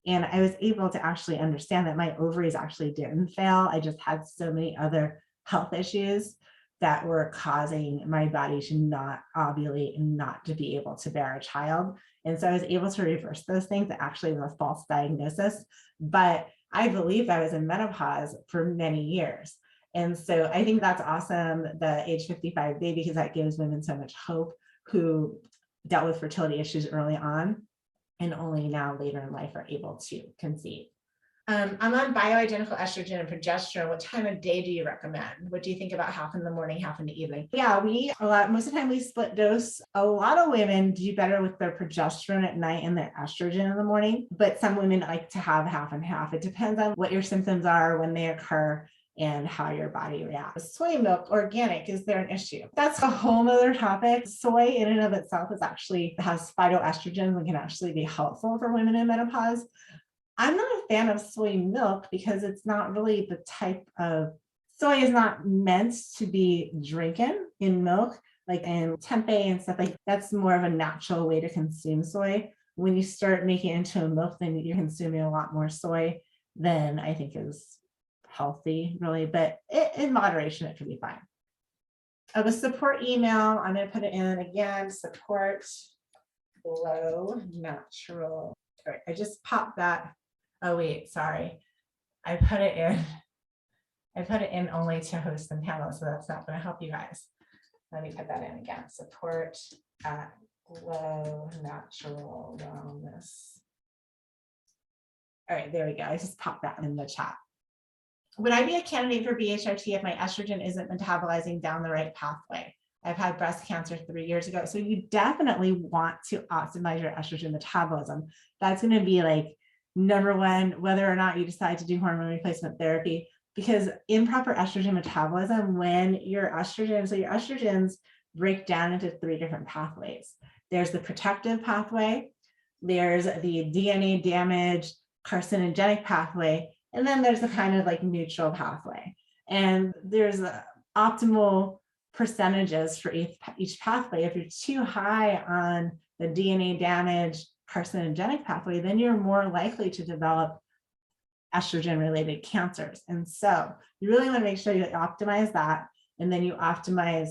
And I was able to actually understand that my ovaries actually didn't fail. I just had so many other health issues that were causing my body to not ovulate and not to be able to bear a child. And so I was able to reverse those things. That actually was a false diagnosis, but I believed I was in menopause for many years. And so I think that's awesome, the age 55 baby, because that gives women so much hope who dealt with fertility issues early on and only now later in life are able to conceive. I'm on bioidentical estrogen and progesterone. What time of day do you recommend? What do you think about half in the morning, half in the evening? Yeah, most of the time we split dose. A lot of women do better with their progesterone at night and their estrogen in the morning, but some women like to have half and half. It depends on what your symptoms are, when they occur, and how your body reacts. Soy milk, organic, is there an issue? That's a whole nother topic. Soy in and of itself has phytoestrogens and can actually be helpful for women in menopause. I'm not a fan of soy milk because it's not really the type of, soy is not meant to be drinking in milk, like in tempeh and stuff like that. That's more of a natural way to consume soy. When you start making it into a milk, then you're consuming a lot more soy than I think is healthy, really, but in moderation, it can be fine. The support email, I'm going to put it in again, support below natural All right, I just popped that. Oh wait, sorry. I put it in. I put it in only to host and panel, so that's not going to help you guys. Let me put that in again. Support at Glow Natural Wellness. All right, there we go. I just popped that in the chat. Would I be a candidate for BHRT if my estrogen isn't metabolizing down the right pathway? I've had breast cancer 3 years ago. So you definitely want to optimize your estrogen metabolism. That's going to be like number one, whether or not you decide to do hormone replacement therapy, because improper estrogen metabolism, when your estrogen, so your estrogens break down into 3 different pathways. There's the protective pathway, there's the DNA damage, carcinogenic pathway, and then there's the kind of like neutral pathway. And there's optimal percentages for each pathway. If you're too high on the DNA damage, carcinogenic pathway, then you're more likely to develop estrogen-related cancers. And so you really want to make sure you optimize that. And then you optimize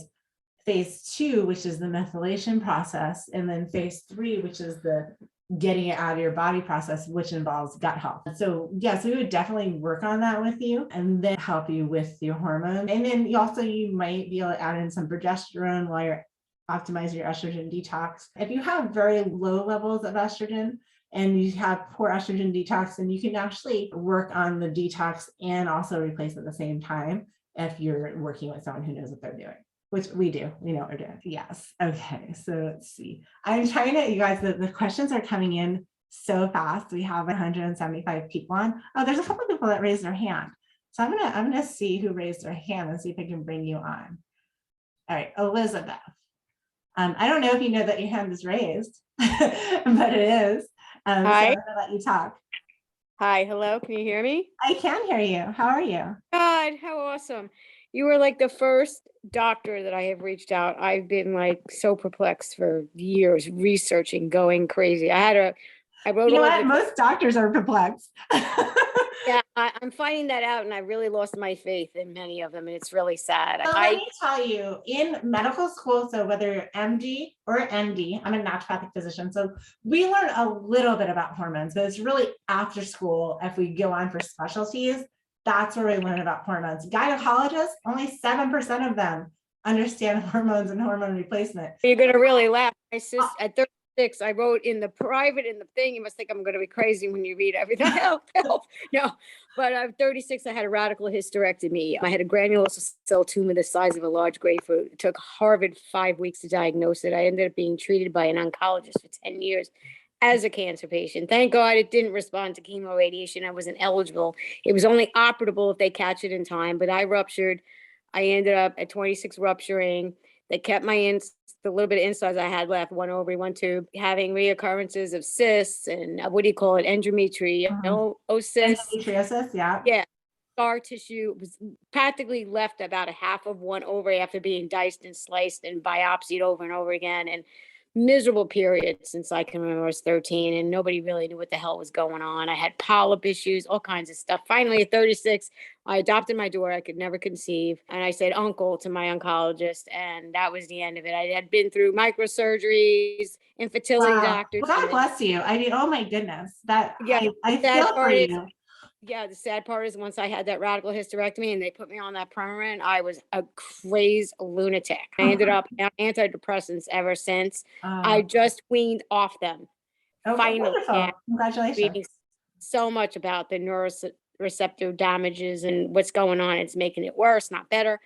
phase 2, which is the methylation process. And then phase 3, which is the getting it out of your body process, which involves gut health. So yes, we would definitely work on that with you and then help you with your hormones. And then you might be able to add in some progesterone while you're optimizing your estrogen detox. If you have very low levels of estrogen and you have poor estrogen detox, then you can actually work on the detox and also replace at the same time if you're working with someone who knows what they're doing. Which we do, we know what we're doing. Yes. Okay. So let's see. I'm trying to, you guys, the questions are coming in so fast. We have 175 people on. Oh, there's a couple of people that raised their hand. So I'm gonna see who raised their hand and see if I can bring you on. All right, Elizabeth. I don't know if you know that your hand is raised, but it is. So I'm gonna let you talk. Hi, hello. Can you hear me? I can hear you. How are you? God, how awesome. You were like the first doctor that I have reached out. I've been like so perplexed for years, researching, going crazy. I wrote. You know what? Most doctors are perplexed. Yeah, I'm finding that out, and I really lost my faith in many of them, and it's really sad. So let me tell you, in medical school, so whether you're MD or ND, I'm a naturopathic physician, so we learn a little bit about hormones, but it's really after school, if we go on for specialties, that's where we learn about hormones. Gynecologists, only 7% of them understand hormones and hormone replacement. You're going to really laugh. My sister, at 36, I wrote in the private, in the thing, you must think I'm going to be crazy when you read everything. Help. No, but I'm 36. I had a radical hysterectomy. I had a granular cell tumor the size of a large grapefruit. It took Harvard 5 weeks to diagnose it. I ended up being treated by an oncologist for 10 years as a cancer patient. Thank God it didn't respond to chemo radiation. I wasn't eligible. It was only operable if they catch it in time, but I ruptured. I ended up at 26 rupturing. They kept the little bit of insides I had left, one ovary, one tube, having reoccurrences of cysts and endometriosis. Endometriosis, yeah. Yeah. Scar tissue was practically left about a half of one ovary after being diced and sliced and biopsied over and over again. And miserable period since I can remember I was 13, and nobody really knew what the hell was going on. I had polyp issues, all kinds of stuff. Finally, at 36, I adopted my daughter. I could never conceive. And I said uncle to my oncologist, and that was the end of it. I had been through microsurgeries, infertility doctors. Well, God bless you. I mean, oh my goodness. I feel for you. Yeah, the sad part is once I had that radical hysterectomy and they put me on that Perimenopause, I was a crazed lunatic. I ended up on antidepressants ever since. I just weaned off them. Finally. Wonderful. Congratulations. Reading so much about the neuroreceptor damages and what's going on. It's making it worse, not better.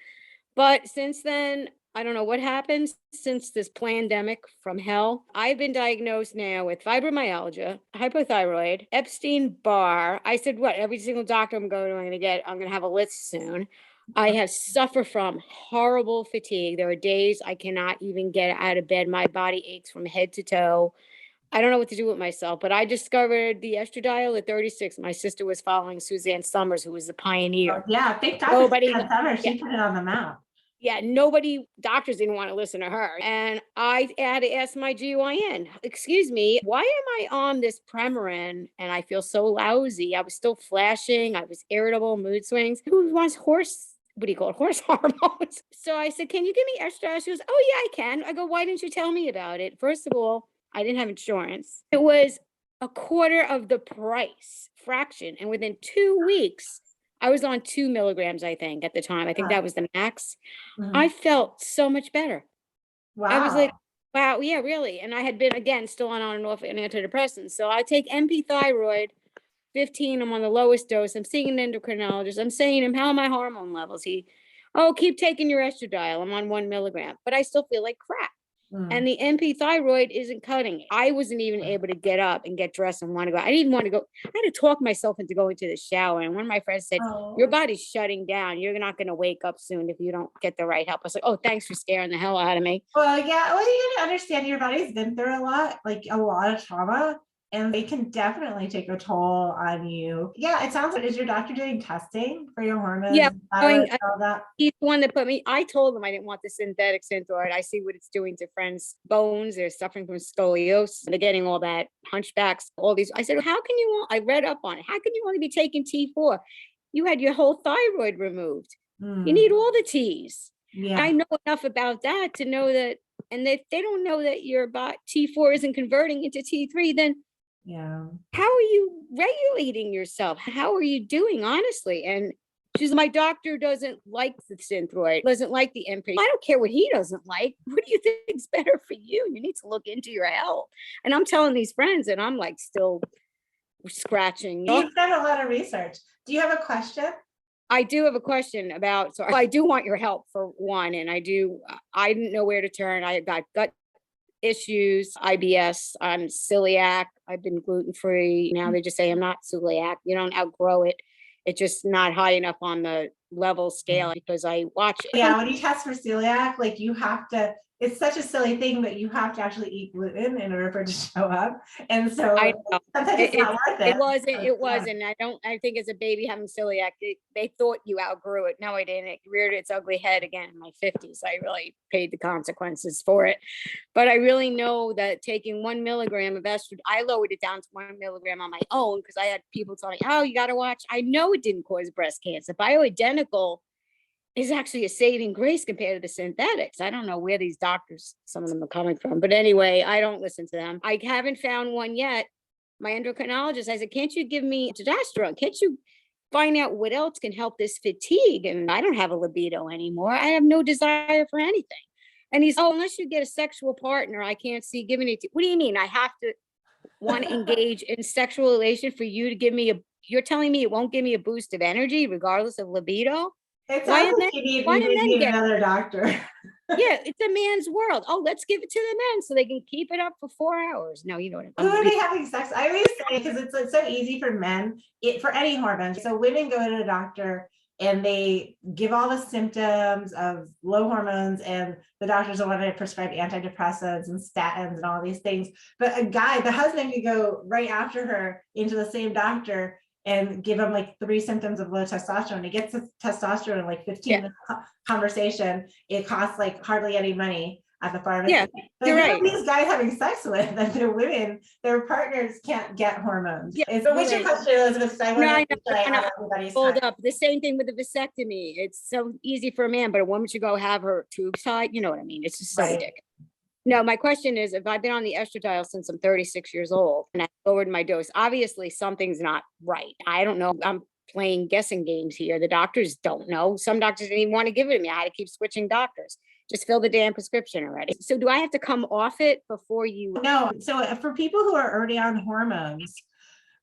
But since then, I don't know what happened since this pandemic from hell. I've been diagnosed now with fibromyalgia, hypothyroid, Epstein-Barr. I said, what, every single doctor I'm going to have a list soon. I have suffered from horrible fatigue. There are days I cannot even get out of bed. My body aches from head to toe. I don't know what to do with myself, but I discovered the estradiol at 36. My sister was following Suzanne Summers, who was the pioneer. Yeah, thank God for Suzanne Summers. She put it on the map. Yeah, doctors didn't want to listen to her. And I had to ask my GYN, excuse me, why am I on this Premarin and I feel so lousy? I was still flashing. I was irritable, mood swings. Who wants horse hormones? So I said, can you give me estradiol? She goes, oh yeah, I can. I go, why didn't you tell me about it? First of all, I didn't have insurance. It was a quarter of the price, fraction. And within 2 weeks, I was on 2 milligrams, I think, at the time. I think that was the max. I Mhm. felt so much better. I was like, Wow. wow, yeah, really. And I had been, again, still on and off an antidepressant. So I take MP thyroid, 15. I'm on the lowest dose. I'm seeing an endocrinologist. I'm saying to him, how are my hormone levels? Keep taking your estradiol. I'm on 1 milligram, but I still feel like crap. Mm. And the MP thyroid isn't cutting it. I wasn't even able to get up and get dressed and want to go. I didn't even want to go. I had to talk myself into going to the shower. And one of my friends said, your Oh. body's shutting down. You're not going to wake up soon if you don't get the right help. I was like, oh, thanks for scaring the hell out of me. Well, yeah, well, you gotta understand your body's been through a lot, like a lot of trauma, and they can definitely take a toll on you. Yeah, it sounds like, is your doctor doing testing for your hormones, Yeah, thyroid, going, all that? he's the one that put me. I told him I didn't want the synthetic Synthroid. I see what it's doing to friends' bones. They're suffering from scoliosis. They're getting all that hunchbacks, all these. I said, how can you? I read up on it. How can you only be taking T4? You had your whole thyroid removed. You need Mm, all the T's. yeah, I know enough about that to know that. And if they don't know that your T4 isn't converting into T3, then yeah. how are you regulating yourself? How are you doing, honestly? And she's, my doctor doesn't like the Synthroid, doesn't like the MP. I don't care what he doesn't like. What do you think is better for you? You need to look into your health. And I'm telling these friends, and I'm like still scratching. You've done a lot of research. Do you have a question? I do have a question about, so I do want your help for one. And I didn't know where to turn. I got gut issues, IBS, I'm celiac, I've been gluten-free. Now they just say I'm not celiac. You don't outgrow it. It's just not high enough on the level scale because I watch it. Yeah, when you test for celiac, like you have to, it's such a silly thing, but you have to actually eat gluten in order for it to show up. And so I know. sometimes it's not worth it. It wasn't. I think as a baby having celiac, they thought you outgrew it. No, I didn't. It reared its ugly head again in my 50s. I really paid the consequences for it. But I really know that taking 1 milligram of estrogen, I lowered it down to 1 milligram on my own because I had people telling me, oh, you got to watch. I know it didn't cause breast cancer. Bioidentical is actually a saving grace compared to the synthetics. I don't know where these doctors, some of them are coming from, but anyway, I don't listen to them. I haven't found one yet. My endocrinologist, I said, can't you give me testosterone? Can't you find out what else can help this fatigue? And I don't have a libido anymore. I have no desire for anything. And he's, oh, unless you get a sexual partner, I can't see giving it to you. What do you mean? I have to want to engage in sexual relation for you to give me you're telling me it won't give me a boost of energy regardless of libido? It Why sounds am I? like you Why do men need get? another doctor. Yeah, it's a man's world. Oh, let's give it to the men so they can keep it up for 4 hours. No, you know what Who I are mean. they having sex? I always say, because it's so easy for men, for any hormone. So women go to a doctor and they give all the symptoms of low hormones, and the doctors will want to prescribe antidepressants and statins and all these things. But a guy, the husband, could go right after her into the same doctor and give him like 3 symptoms of low testosterone. He gets his testosterone in like 15 minute conversation. It costs like hardly any money at the pharmacy. Yeah, But you're who right. are these guys having sex with that their women, their partners can't get hormones? Yeah, So what's your question, Elizabeth? I want to make sure I have everybody's hold time. up. The same thing with the vasectomy. It's so easy for a man, but a woman should go have her tubes tied. You know what I mean? It's just so Right. ridiculous. No, my question is, if I've been on the estradiol since I'm 36 years old and I lowered my dose, obviously something's not right. I don't know. I'm playing guessing games here. The doctors don't know. Some doctors didn't even want to give it to me. I had to keep switching doctors. Just fill the damn prescription already. So do I have to come off it before you? No. So for people who are already on hormones,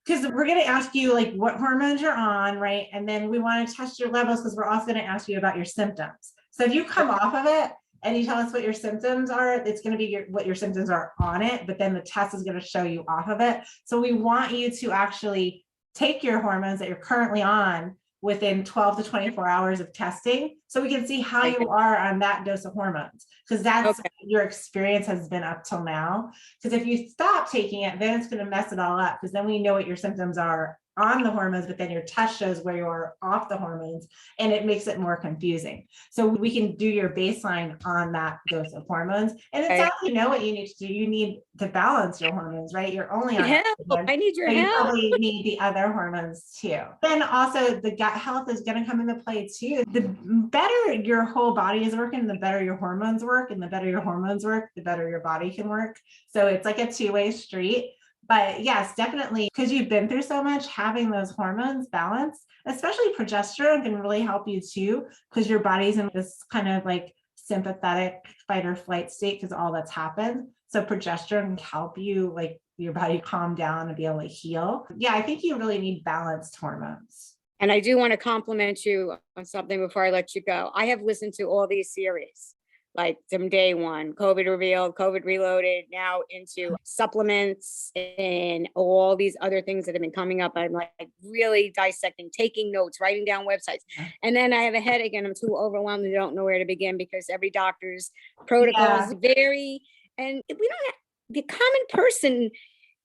because we're going to ask you like what hormones you're on, right? And then we want to test your levels because we're also going to ask you about your symptoms. So if you come off of it and you tell us what your symptoms are, it's going to be what your symptoms are on it, but then the test is going to show you off of it. So we want you to actually take your hormones that you're currently on within 12 to 24 hours of testing, so we can see how you are on that dose of hormones, because that's your experience has been up till now. Because if you stop taking it, then it's going to mess it all up, because then we know what your symptoms are on the hormones, but then your test shows where you are off the hormones, and it makes it more confusing. So we can do your baseline on that dose of hormones, and it's how you know what you need to do. You need to balance your hormones, right? You're only on I need your so you help. probably need the other hormones too. Then also the gut health is going to come into play too. The better your whole body is working, the better your hormones work, and the better your hormones work, the better your body can work. So it's like a two-way street. But yes, definitely, because you've been through so much, having those hormones balanced, especially progesterone, can really help you too, because your body's in this kind of like sympathetic fight or flight state because all that's happened. So progesterone can help you, like your body calm down and be able to heal. Yeah, I think you really need balanced hormones. And I do want to compliment you on something before I let you go. I have listened to all these series, like from day one, COVID Revealed, COVID Reloaded, now into supplements and all these other things that have been coming up. I'm like really dissecting, taking notes, writing down websites. And then I have a headache and I'm too overwhelmed and don't know where to begin because every doctor's protocols vary. And we don't have, the common person,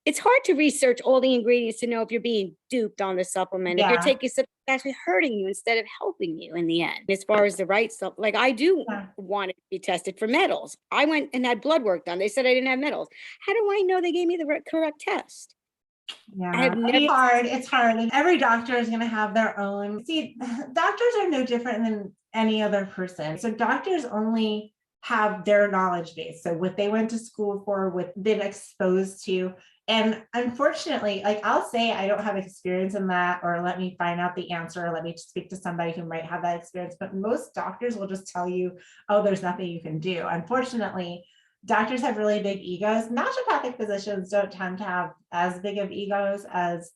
it's hard to research all the ingredients to know if you're being duped on the supplement. If you're taking something that's actually hurting you instead of helping you in the end. As far as the right stuff, like I do want to be tested for metals. I went and had blood work done. They said I didn't have metals. How do I know they gave me the correct test? Yeah, it's hard. It's hard. And every doctor is going to have their own. See, doctors are no different than any other person. So doctors only have their knowledge base. So what they went to school for, what they've exposed to. And unfortunately, like I'll say, I don't have experience in that, or let me find out the answer, or let me speak to somebody who might have that experience. But most doctors will just tell you, oh, there's nothing you can do. Unfortunately, doctors have really big egos. Naturopathic physicians don't tend to have as big of egos as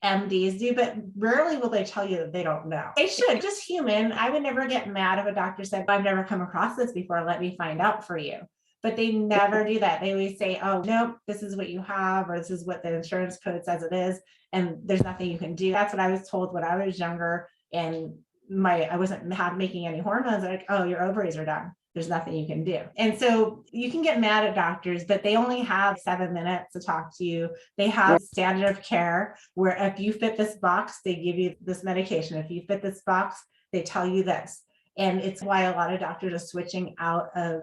MDs do, but rarely will they tell you that they don't know. They should, just human. I would never get mad if a doctor said, I've never come across this before, let me find out for you. But they never do that. They always say, oh, nope, this is what you have, or this is what the insurance code says it is, and there's nothing you can do. That's what I was told when I was younger, and I wasn't making any hormones. Like, oh, your ovaries are done. There's nothing you can do. And so you can get mad at doctors, but they only have 7 minutes to talk to you. They have standard of care where if you fit this box, they give you this medication. If you fit this box, they tell you this. And it's why a lot of doctors are switching out of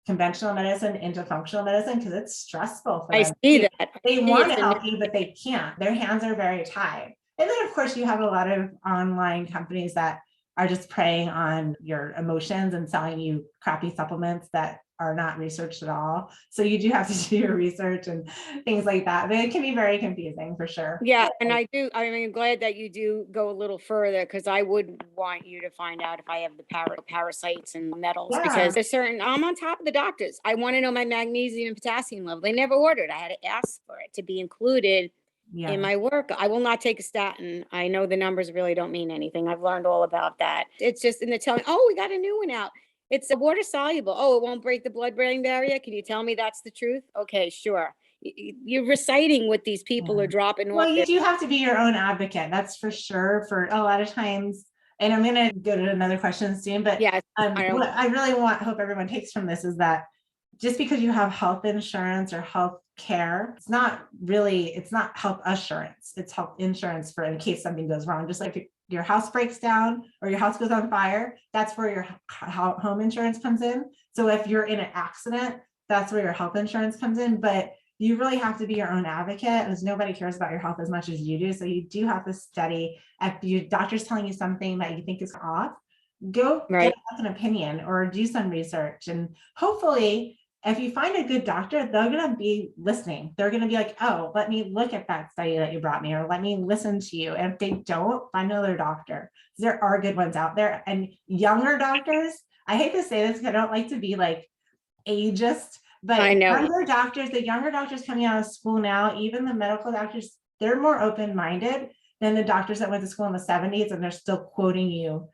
conventional medicine into functional medicine, because it's stressful for them. I see that. They want to help you, but they can't. Their hands are very tied. And then, of course, you have a lot of online companies that are just preying on your emotions and selling you crappy supplements that are not researched at all. So you do have to do your research and things like that. But it can be very confusing for sure. Yeah, and I mean, I'm glad that you do go a little further, because I would want you to find out if I have the parasites and metals, because there's certain, I'm on top of the doctors. I want to know my magnesium and potassium level. They never ordered. I had to ask for it to be included in my work. I will not take a statin. I know the numbers really don't mean anything. I've learned all about that. It's just in the telling, oh, we got a new one out. It's a water soluble. Oh, it won't break the blood-brain barrier. Can you tell me that's the truth? Okay, sure. You're reciting what these people are dropping off. Well, you do have to be your own advocate. That's for sure. For a lot of times, and I'm going to go to another question soon, but what I really hope everyone takes from this is that just because you have health insurance or health care, it's not health assurance. It's health insurance for in case something goes wrong. Just like if your house breaks down or your house goes on fire, that's where your home insurance comes in. So if you're in an accident, that's where your health insurance comes in. But you really have to be your own advocate, because nobody cares about your health as much as you do. So you do have to study. If your doctor's telling you something that you think is off, go get an opinion or do some research. And hopefully, if you find a good doctor, they're going to be listening. They're going to be like, oh, let me look at that study that you brought me, or let me listen to you. And if they don't, find another doctor. There are good ones out there. And younger doctors, I hate to say this because I don't like to be like ageist, but I know the younger doctors coming out of school now, even the medical doctors, they're more open-minded than the doctors that went to school in the 70s, and they're still quoting you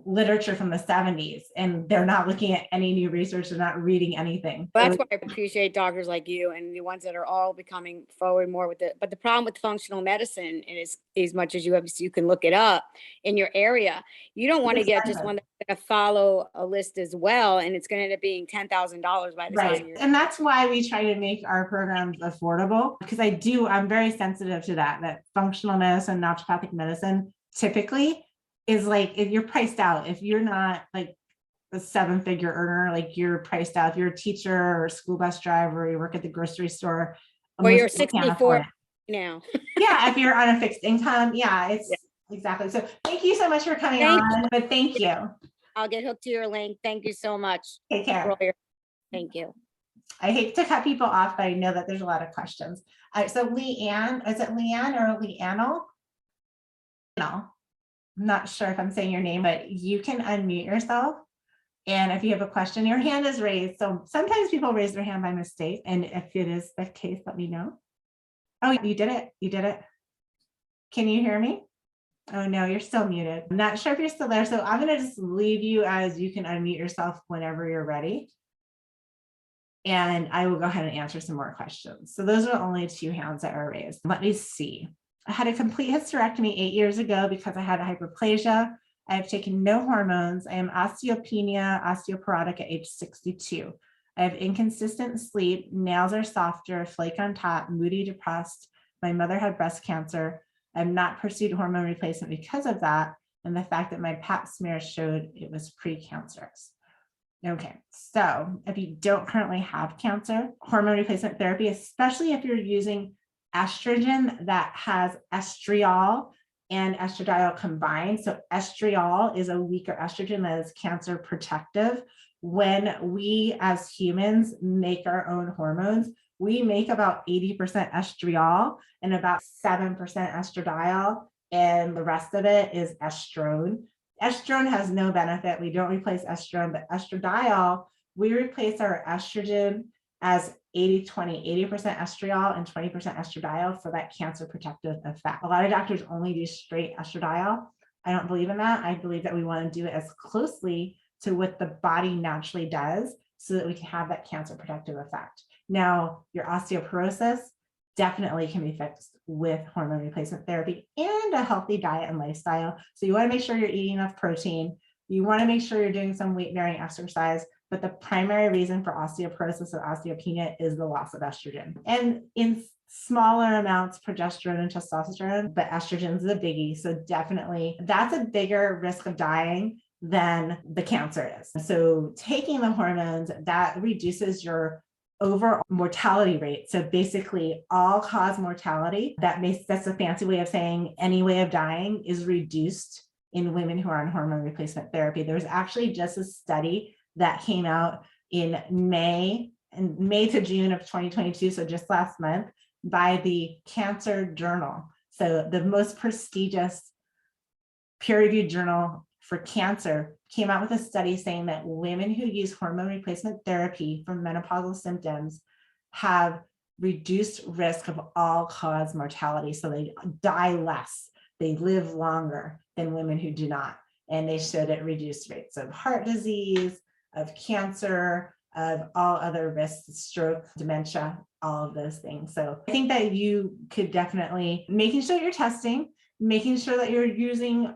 literature from the 70s, and they're not looking at any new research. They're not reading anything. That's why I appreciate doctors like you and the ones that are all becoming forward more with it. But the problem with functional medicine is, as much as you can look it up in your area, you don't want to get just one that's going to follow a list as well, and it's going to end up being $10,000 by the time you're. And that's why we try to make our programs affordable, because I'm very sensitive to that functional medicine, naturopathic medicine typically is like, if you're priced out, if you're not like a 7-figure earner, like you're priced out. If you're a teacher or a school bus driver, or you work at the grocery store, or you're 64 now. If you're on a fixed income. Exactly. So thank you so much for coming on. But thank you. I'll get hooked to your link. Thank you so much. Take care. Thank you. I hate to cut people off, but I know that there's a lot of questions. So Leanne, is it Leanne or Leannel? No, I'm not sure if I'm saying your name, but you can unmute yourself. And if you have a question, your hand is raised. So sometimes people raise their hand by mistake. And if it is the case, let me know. Oh, you did it. You did it. Can you hear me? Oh, no, you're still muted. I'm not sure if you're still there. So I'm going to just leave you as you can unmute yourself whenever you're ready. And I will go ahead and answer some more questions. So those are the only two hands that are raised. Let me see. I had a complete hysterectomy 8 years ago because I had a hyperplasia. I have taken no hormones. I am osteopenia, osteoporotic at age 62. I have inconsistent sleep, nails are softer, flake on top, moody, depressed. My mother had breast cancer. I have not pursued hormone replacement because of that, and the fact that my pap smear showed it was precancerous. Okay, so if you don't currently have cancer, hormone replacement therapy, especially if you're using estrogen that has estriol and estradiol combined. So estriol is a weaker estrogen that is cancer protective. When we as humans make our own hormones, we make about 80% estriol and about 7% estradiol, and the rest of it is estrone. Estrone has no benefit. We don't replace estrone, but estradiol, we replace our estrogen as 80-20, 80% estriol and 20% estradiol for that cancer protective effect. A lot of doctors only do straight estradiol. I don't believe in that. I believe that we want to do it as closely to what the body naturally does so that we can have that cancer protective effect. Now, your osteoporosis definitely can be fixed with hormone replacement therapy and a healthy diet and lifestyle. So you want to make sure you're eating enough protein. You want to make sure you're doing some weight-bearing exercise, but the primary reason for osteoporosis or osteopenia is the loss of estrogen. And in smaller amounts, progesterone and testosterone, but estrogen is a biggie. So definitely that's a bigger risk of dying than the cancer is. So taking the hormones, that reduces your overall mortality rate. So basically all-cause mortality, that's a fancy way of saying any way of dying, is reduced in women who are on hormone replacement therapy. There's actually just a study that came out in May to June of 2022, so just last month, by the Cancer Journal. So the most prestigious peer-reviewed journal for cancer came out with a study saying that women who use hormone replacement therapy for menopausal symptoms have reduced risk of all-cause mortality. So they die less, they live longer than women who do not. And they showed it reduced rates of heart disease, of cancer, of all other risks, stroke, dementia, all of those things. So I think that you could definitely, making sure you're testing, making sure that you're using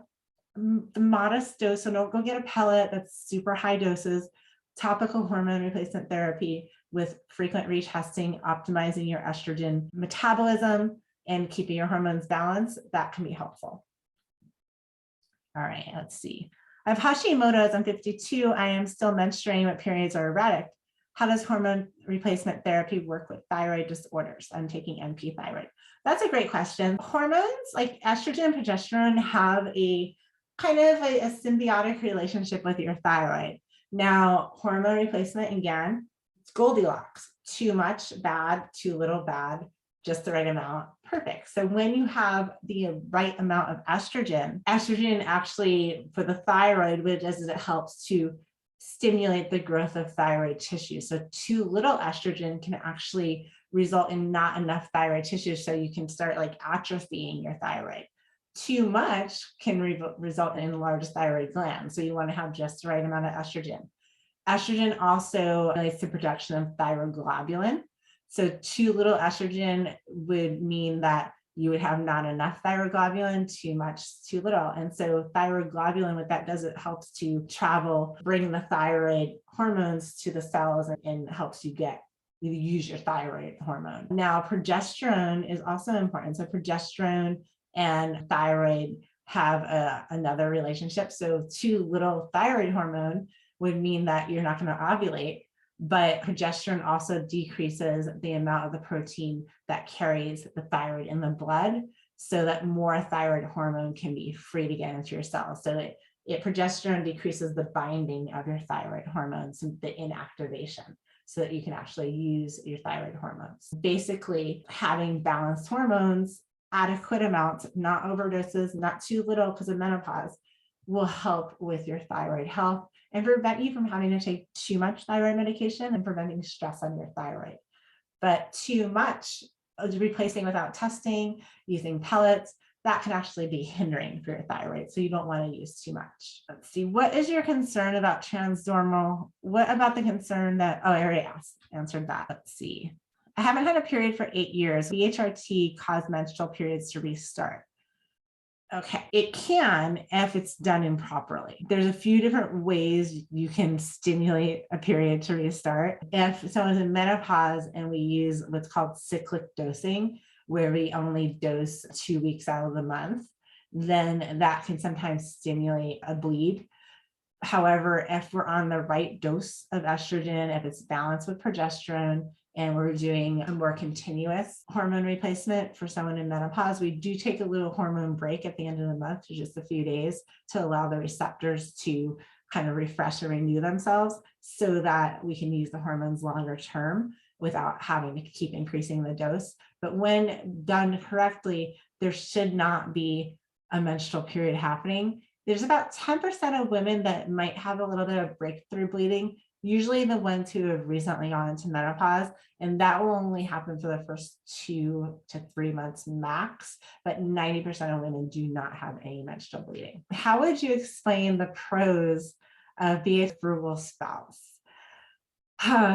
the modest dose, so don't go get a pellet that's super high doses, topical hormone replacement therapy with frequent retesting, optimizing your estrogen metabolism and keeping your hormones balanced, that can be helpful. All right, let's see. I have Hashimoto's, I'm 52, I am still menstruating, but periods are erratic. How does hormone replacement therapy work with thyroid disorders? I'm taking NP thyroid. That's a great question. Hormones like estrogen and progesterone have a kind of a symbiotic relationship with your thyroid. Now, hormone replacement, again, it's Goldilocks. Too much, bad, too little, bad, just the right amount, perfect. So when you have the right amount of estrogen actually for the thyroid, what it does is it helps to stimulate the growth of thyroid tissue. So too little estrogen can actually result in not enough thyroid tissue, so you can start like atrophying your thyroid. Too much can result in enlarged thyroid glands. So you want to have just the right amount of estrogen. Estrogen also relates to production of thyroglobulin. So too little estrogen would mean that you would have not enough thyroglobulin, too much, too little. And so thyroglobulin, what that does, it helps to travel, bring the thyroid hormones to the cells and helps you use your thyroid hormone. Now, progesterone is also important. So progesterone and thyroid have another relationship. So too little thyroid hormone would mean that you're not going to ovulate, but progesterone also decreases the amount of the protein that carries the thyroid in the blood so that more thyroid hormone can be free to get into your cells. So progesterone decreases the binding of your thyroid hormones, the inactivation. so that you can actually use your thyroid hormones. Basically, having balanced hormones, adequate amounts, not overdoses, not too little because of menopause, will help with your thyroid health and prevent you from having to take too much thyroid medication and preventing stress on your thyroid. But too much, replacing without testing, using pellets, that can actually be hindering for your thyroid. So you don't want to use too much. Let's see. What is your concern about transdermal? What about the concern that, oh, I already answered that. Let's see. I haven't had a period for 8 years. BHRT cause menstrual periods to restart. Okay, it can if it's done improperly. There's a few different ways you can stimulate a period to restart. If someone's in menopause and we use what's called cyclic dosing, where we only dose 2 weeks out of the month, then that can sometimes stimulate a bleed. However, if we're on the right dose of estrogen, if it's balanced with progesterone, and we're doing a more continuous hormone replacement for someone in menopause, we do take a little hormone break at the end of the month for just a few days to allow the receptors to kind of refresh and renew themselves so that we can use the hormones longer term without having to keep increasing the dose. But when done correctly, there should not be a menstrual period happening. There's about 10% of women that might have a little bit of breakthrough bleeding, usually the ones who have recently gone into menopause, and that will only happen for the first 2 to 3 months max, but 90% of women do not have any menstrual bleeding. How would you explain the pros of being a frugal spouse?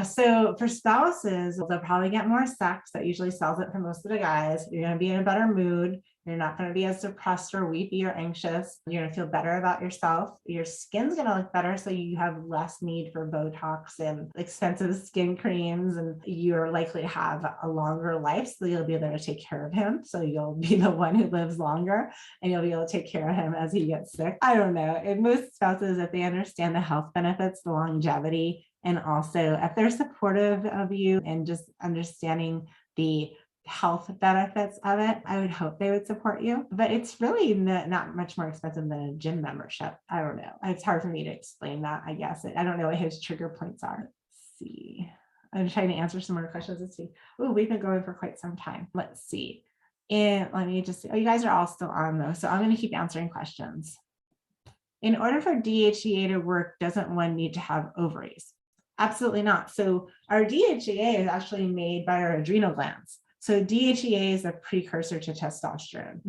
So for spouses, they'll probably get more sex. That usually sells it for most of the guys. You're going to be in a better mood. You're not going to be as depressed or weepy or anxious. You're going to feel better about yourself. Your skin's going to look better, so you have less need for Botox and expensive skin creams, and you're likely to have a longer life, so you'll be able to take care of him. So you'll be the one who lives longer, and you'll be able to take care of him as he gets sick. I don't know. And most spouses, if they understand the health benefits, the longevity, and also if they're supportive of you and just understanding the health benefits of it, I would hope they would support you. But it's really not much more expensive than a gym membership. I don't know. It's hard for me to explain that, I guess. I don't know what his trigger points are. Let's see. I'm trying to answer some more questions. Let's see. Oh, we've been going for quite some time. Let's see. And let me just see. Oh, you guys are all still on though. So I'm going to keep answering questions. In order for DHEA to work, doesn't one need to have ovaries? Absolutely not. So our DHEA is actually made by our adrenal glands. So DHEA is a precursor to testosterone.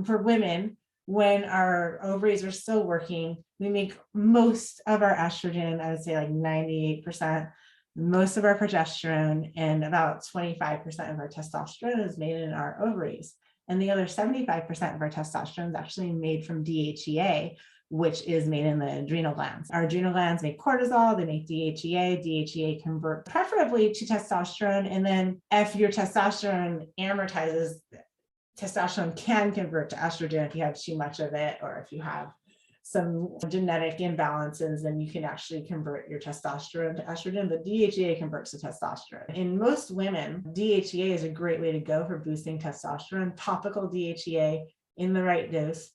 For women, when our ovaries are still working, we make most of our estrogen, I would say like 98%, most of our progesterone, and about 25% of our testosterone is made in our ovaries. And the other 75% of our testosterone is actually made from DHEA, which is made in the adrenal glands. Our adrenal glands make cortisol, they make DHEA. DHEA convert preferably to testosterone. And then if your testosterone amortizes, testosterone can convert to estrogen if you have too much of it, or if you have some genetic imbalances, then you can actually convert your testosterone to estrogen, but DHEA converts to testosterone. In most women, DHEA is a great way to go for boosting testosterone. Topical DHEA in the right dose,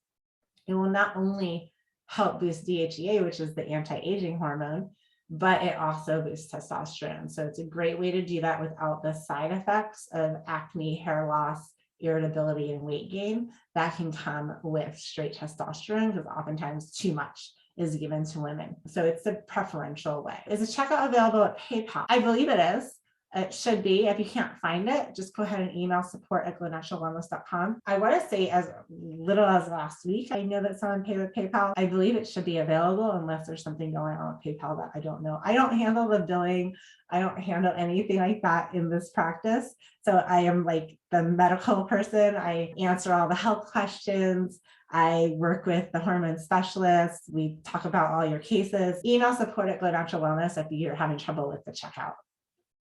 it will not only help boost DHEA, which is the anti-aging hormone, but it also boosts testosterone. So it's a great way to do that without the side effects of acne, hair loss, irritability, and weight gain that can come with straight testosterone, because oftentimes too much is given to women. So it's a preferential way. Is the checkout available at PayPal? I believe it is. It should be. If you can't find it, just go ahead and email support@glownaturalwellness.com. I want to say as little as last week, I know that someone paid with PayPal. I believe it should be available unless there's something going on with PayPal that I don't know. I don't handle the billing. I don't handle anything like that in this practice. So I am like the medical person. I answer all the health questions. I work with the hormone specialists. We talk about all your cases. Email support@glownaturalwellness if you're having trouble with the checkout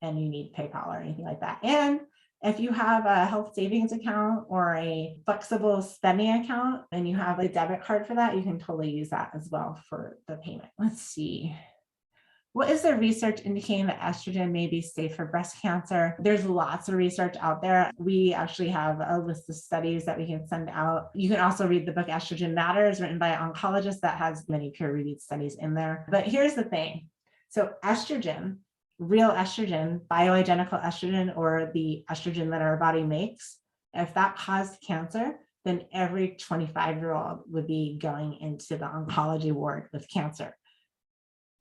and you need PayPal or anything like that. And if you have a health savings account or a flexible spending account and you have a debit card for that, you can totally use that as well for the payment. Let's see. What is the research indicating that estrogen may be safe for breast cancer? There's lots of research out there. We actually have a list of studies that we can send out. You can also read the book Estrogen Matters, written by an oncologist, that has many peer-reviewed studies in there. But here's the thing. So estrogen real estrogen, bioidentical estrogen, or the estrogen that our body makes, if that caused cancer, then every 25-year-old would be going into the oncology ward with cancer.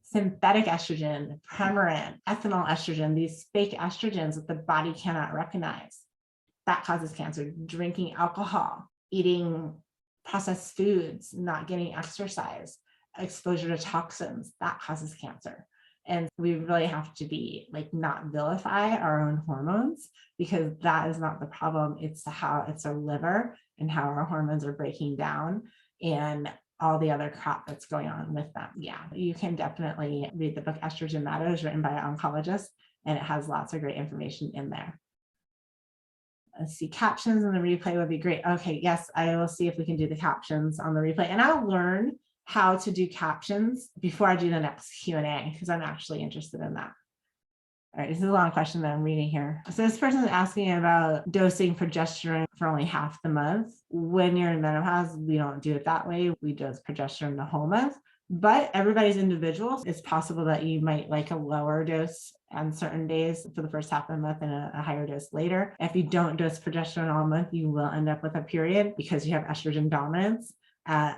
Synthetic estrogen, Premarin, ethanol estrogen, these fake estrogens that the body cannot recognize, that causes cancer. Drinking alcohol, eating processed foods, not getting exercise, exposure to toxins, that causes cancer. And we really have to be like, not vilify our own hormones, because that is not the problem. It's how it's our liver and how our hormones are breaking down and all the other crap that's going on with them. Yeah, you can definitely read the book Estrogen Matters, written by an oncologist, and it has lots of great information in there. Let's see, captions in the replay would be great. Okay, yes, I will see if we can do the captions on the replay, and I'll learn how to do captions before I do the next Q&A, because I'm actually interested in that. All right, this is a long question that I'm reading here. So this person is asking about dosing progesterone for only half the month. When you're in menopause, we don't do it that way. We dose progesterone the whole month, but everybody's individual. It's possible that you might like a lower dose on certain days for the first half of the month and a higher dose later. If you don't dose progesterone all month, you will end up with a period because you have estrogen dominance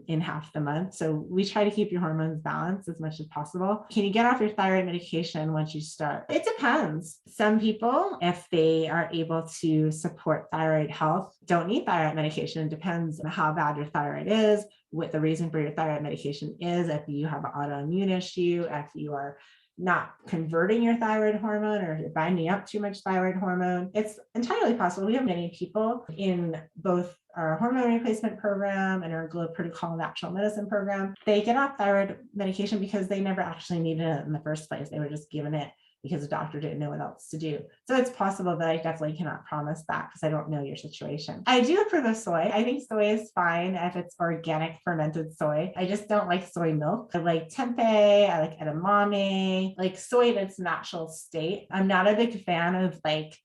in half the month. So we try to keep your hormones balanced as much as possible. Can you get off your thyroid medication once you start? It depends. Some people, if they are able to support thyroid health, don't need thyroid medication. It depends on how bad your thyroid is, what the reason for your thyroid medication is, if you have an autoimmune issue, if you are not converting your thyroid hormone, or you're binding up too much thyroid hormone. It's entirely possible. We have many people in both our hormone replacement program and our Glow Protocol natural medicine program. They get off thyroid medication because they never actually needed it in the first place. They were just given it because the doctor didn't know what else to do. So it's possible, but I definitely cannot promise that because I don't know your situation. I do approve of soy. I think soy is fine if it's organic fermented soy. I just don't like soy milk. I like tempeh, I like edamame, like soy in its natural state. I'm not a big fan of like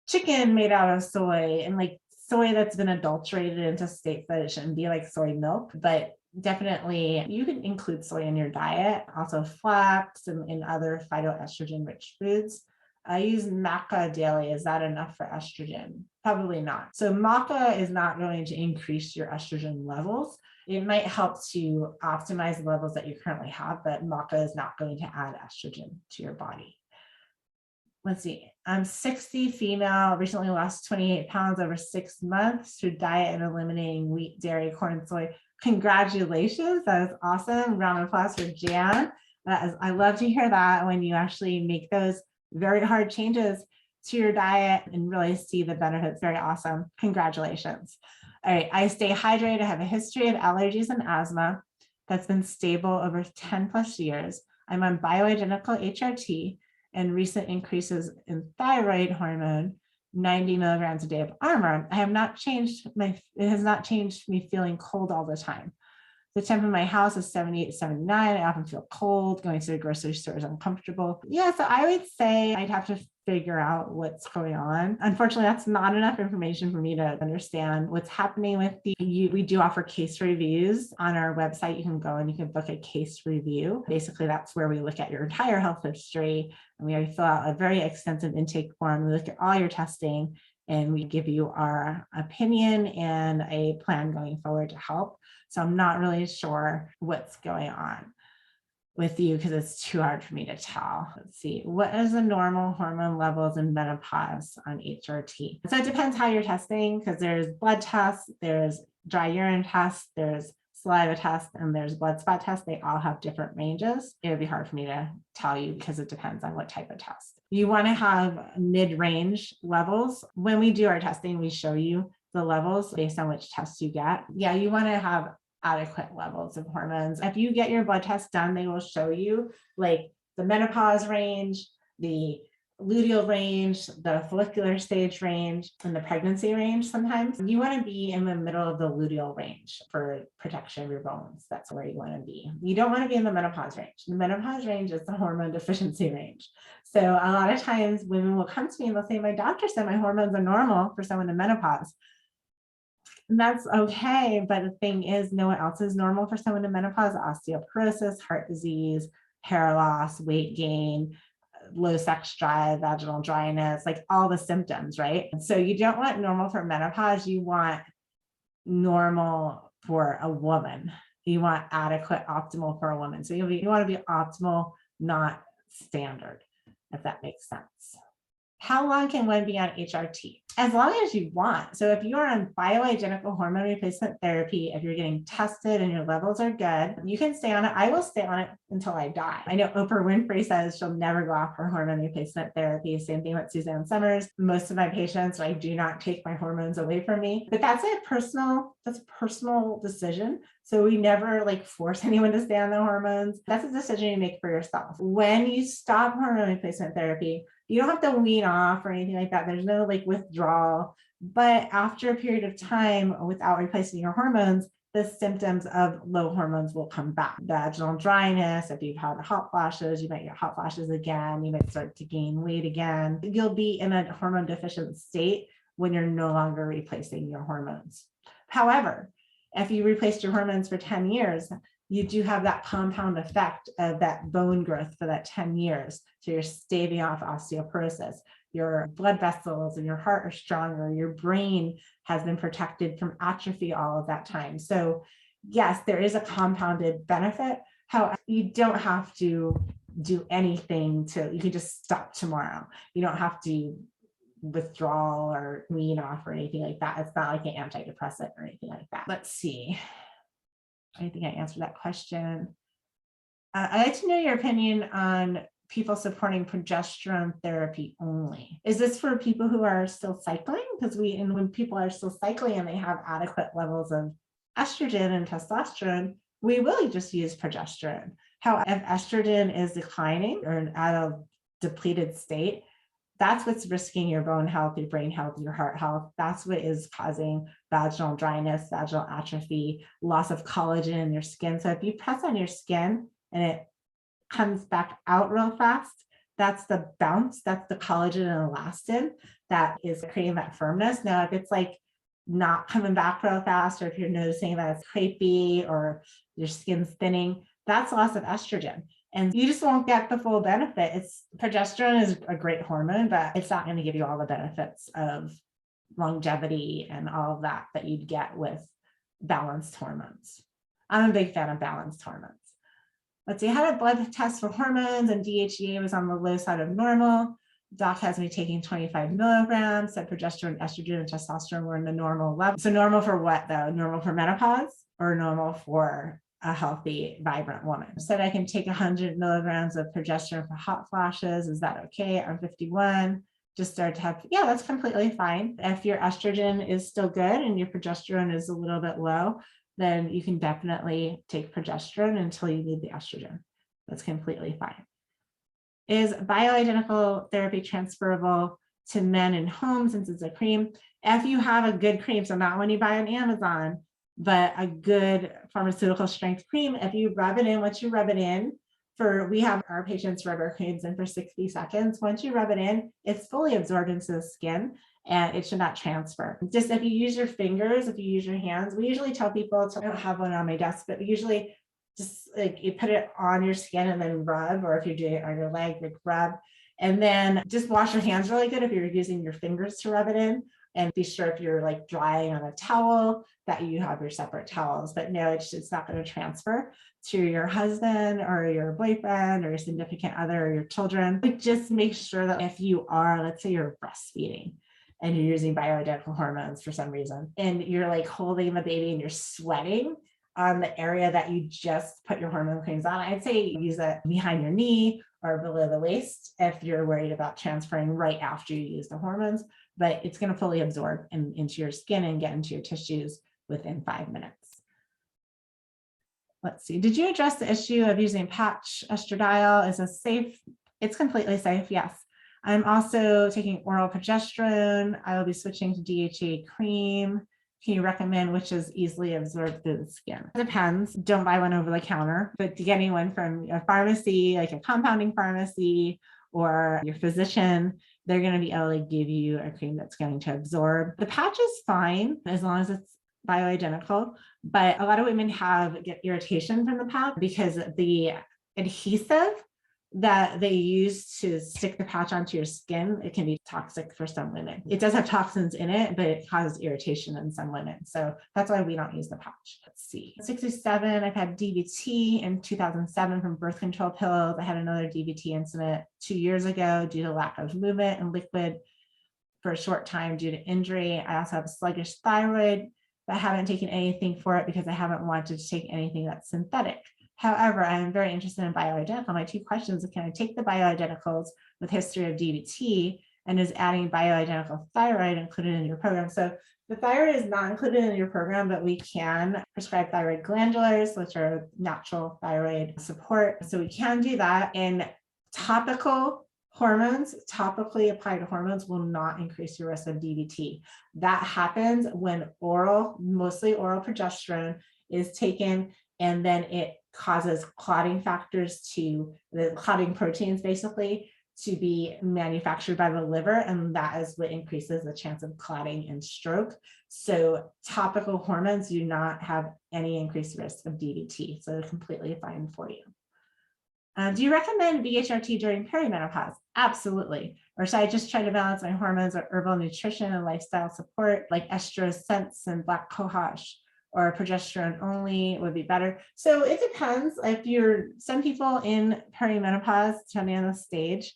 chicken made out of soy and like soy that's been adulterated into states that it shouldn't be, like soy milk, but definitely you can include soy in your diet, also flax and other phytoestrogen rich foods. I use maca daily. Is that enough for estrogen? Probably not. So maca is not going to increase your estrogen levels. It might help to optimize the levels that you currently have, but maca is not going to add estrogen to your body. Let's see, I'm 60, female, recently lost 28 pounds over 6 months through diet and eliminating wheat, dairy, corn, and soy. Congratulations, that is awesome. Round of applause for Jan. I love to hear that when you actually make those very hard changes to your diet and really see the benefits. Very awesome. Congratulations. All right, I stay hydrated. I have a history of allergies and asthma that's been stable over 10 plus years. I'm on bioidentical HRT and recent increases in thyroid hormone, 90 milligrams a day of Armour. I have not changed it has not changed me feeling cold all the time. The temp in my house is 78, 79. I often feel cold. Going to the grocery store is uncomfortable. Yeah, so I would say I'd have to figure out what's going on. Unfortunately, that's not enough information for me to understand what's happening with you. We do offer case reviews on our website. You can go and you can book a case review. Basically, that's where we look at your entire health history and we fill out a very extensive intake form. We look at all your testing and we give you our opinion and a plan going forward to help. So I'm not really sure what's going on with you because it's too hard for me to tell. Let's see, what is the normal hormone levels in menopause on HRT? So it depends how you're testing because there's blood tests, there's dry urine tests, there's saliva tests, and there's blood spot tests. They all have different ranges. It would be hard for me to tell you because it depends on what type of test. You want to have mid-range levels. When we do our testing, we show you the levels based on which tests you get. Yeah, you want to have adequate levels of hormones. If you get your blood test done, they will show you like the menopause range, the luteal range, the follicular stage range, and the pregnancy range. Sometimes you want to be in the middle of the luteal range for protection of your bones. That's where you want to be. You don't want to be in the menopause range. The menopause range is the hormone deficiency range. So a lot of times women will come to me and they'll say, my doctor said my hormones are normal for someone in menopause. And that's okay. But the thing is, no one else is normal for someone in menopause. Osteoporosis, heart disease, hair loss, weight gain, low sex drive, vaginal dryness, like all the symptoms, right? So you don't want normal for menopause. You want normal for a woman. You want adequate, optimal for a woman. So you want to be optimal, not standard, if that makes sense. How long can one be on HRT? As long as you want. So if you are on bioidentical hormone replacement therapy, if you're getting tested and your levels are good, you can stay on it. I will stay on it until I die. I know Oprah Winfrey says she'll never go off her hormone replacement therapy. Same thing with Suzanne Summers. Most of my patients, I do not take my hormones away from me, but that's a personal decision. So we never like force anyone to stay on the hormones. That's a decision you make for yourself. When you stop hormone replacement therapy, you don't have to wean off or anything like that. There's no like withdrawal, but after a period of time without replacing your hormones, the symptoms of low hormones will come back. Vaginal dryness, if you've had hot flashes, you might get hot flashes again. You might start to gain weight again. You'll be in a hormone deficient state when you're no longer replacing your hormones. However, if you replaced your hormones for 10 years, you do have that compound effect of that bone growth for that 10 years. So you're staving off osteoporosis. Your blood vessels and your heart are stronger. Your brain has been protected from atrophy all of that time. So yes, there is a compounded benefit. However, you don't have to do anything you can just stop tomorrow. You don't have to withdraw or wean off or anything like that. It's not like an antidepressant or anything like that. Let's see. I think I answered that question. I'd like to know your opinion on people supporting progesterone therapy only. Is this for people who are still cycling? Because when people are still cycling and they have adequate levels of estrogen and testosterone, we will just use progesterone. However, if estrogen is declining or at a depleted state, that's what's risking your bone health, your brain health, your heart health. That's what is causing vaginal dryness, vaginal atrophy, loss of collagen in your skin. So if you press on your skin and it comes back out real fast, that's the bounce, that's the collagen and elastin that is creating that firmness. Now, if it's like not coming back real fast, or if you're noticing that it's crepey or your skin's thinning, that's loss of estrogen. And you just won't get the full benefit. Progesterone is a great hormone, but it's not going to give you all the benefits of longevity and all of that you'd get with balanced hormones. I'm a big fan of balanced hormones. Let's see, I had a blood test for hormones and DHEA was on the low side of normal. Doc has me taking 25 milligrams, said progesterone, estrogen, and testosterone were in the normal level. So normal for what though? Normal for menopause or normal for a healthy, vibrant woman? Said I can take 100 milligrams of progesterone for hot flashes. Is that okay? I'm 51. Just started to have, yeah, that's completely fine. If your estrogen is still good and your progesterone is a little bit low, then you can definitely take progesterone until you need the estrogen. That's completely fine. Is bioidentical therapy transferable to men in home since it's a cream? If you have a good cream, so not when you buy on Amazon, but a good pharmaceutical strength cream, if you rub it in, once you rub it in, we have our patients rub our creams in for 60 seconds. Once you rub it in, it's fully absorbed into the skin and it should not transfer. Just if you use your fingers, if you use your hands, we usually tell people I don't have one on my desk, but we usually just like you put it on your skin and then rub, or if you're doing it on your leg, like rub, and then just wash your hands really good if you're using your fingers to rub it in. And be sure if you're like drying on a towel that you have your separate towels, but no, it's not going to transfer to your husband or your boyfriend or your significant other or your children. But just make sure that if you are, let's say you're breastfeeding and you're using bioidentical hormones for some reason, and you're like holding the baby and you're sweating on the area that you just put your hormone creams on, I'd say use it behind your knee or below the waist if you're worried about transferring right after you use the hormones. But it's going to fully absorb into your skin and get into your tissues within 5 minutes. Let's see. Did you address the issue of using patch estradiol? Is this safe? It's completely safe. Yes. I'm also taking oral progesterone. I will be switching to DHEA cream. Can you recommend which is easily absorbed through the skin? It depends. Don't buy one over the counter, but getting one from a pharmacy, like a compounding pharmacy or your physician, they're going to be able to give you a cream that's going to absorb. The patch is fine as long as it's bioidentical, but a lot of women get irritation from the patch because the adhesive that they use to stick the patch onto your skin. It can be toxic for some women. It does have toxins in it, but it causes irritation in some women. So that's why we don't use the patch. Let's see. 67, I've had DVT in 2007 from birth control pills. I had another DVT incident 2 years ago due to lack of movement and liquid for a short time due to injury. I also have a sluggish thyroid, but I haven't taken anything for it because I haven't wanted to take anything that's synthetic. However, I am very interested in bioidentical. My 2 questions are, can I take the bioidenticals with history of DVT, and is adding bioidentical thyroid included in your program? So the thyroid is not included in your program, but we can prescribe thyroid glandulars, which are natural thyroid support. So we can do that. And topical hormones, topically applied hormones, will not increase your risk of DVT. That happens when oral, mostly oral progesterone is taken, and then it causes clotting factors, to the clotting proteins basically, to be manufactured by the liver, and that is what increases the chance of clotting and stroke. So topical hormones do not have any increased risk of DVT, so they're completely fine for you. Do you recommend BHRT during perimenopause? Absolutely. Or should I just try to balance my hormones with herbal nutrition and lifestyle support like estrus sense and black cohosh? Or progesterone only would be better? So it depends. If you're, some people in perimenopause, depending on the stage,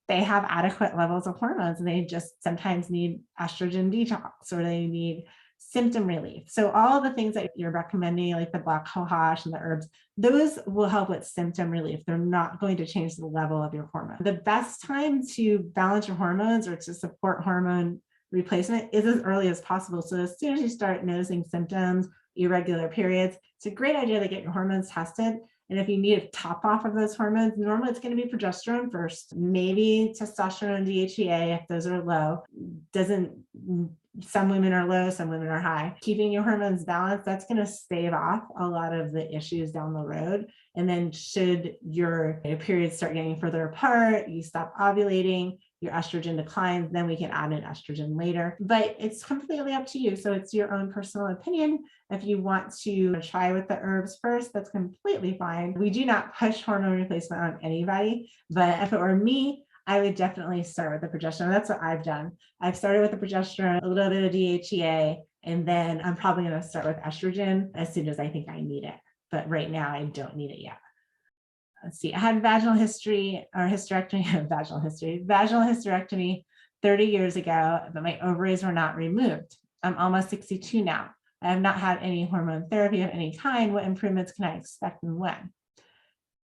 they have adequate levels of hormones and they just sometimes need estrogen detox, or they need symptom relief. So all the things that you're recommending, like the black cohosh and the herbs, those will help with symptom relief. They're not going to change the level of your hormone. The best time to balance your hormones or to support hormone replacement is as early as possible. So as soon as you start noticing symptoms, irregular periods, it's a great idea to get your hormones tested. And if you need a top off of those hormones, normally it's going to be progesterone first, maybe testosterone and DHEA if those are low. Some women are low, some women are high. Keeping your hormones balanced, that's going to stave off a lot of the issues down the road. And then should your periods start getting further apart, you stop ovulating, your estrogen declines, then we can add an estrogen later. But it's completely up to you. So it's your own personal opinion. If you want to try with the herbs first, that's completely fine. We do not push hormone replacement on anybody, but if it were me, I would definitely start with the progesterone. That's what I've done. I've started with the progesterone, a little bit of DHEA, and then I'm probably going to start with estrogen as soon as I think I need it. But right now I don't need it yet. Let's see, I had vaginal hysterectomy 30 years ago, but my ovaries were not removed. I'm almost 62 now. I have not had any hormone therapy of any kind. What improvements can I expect and when?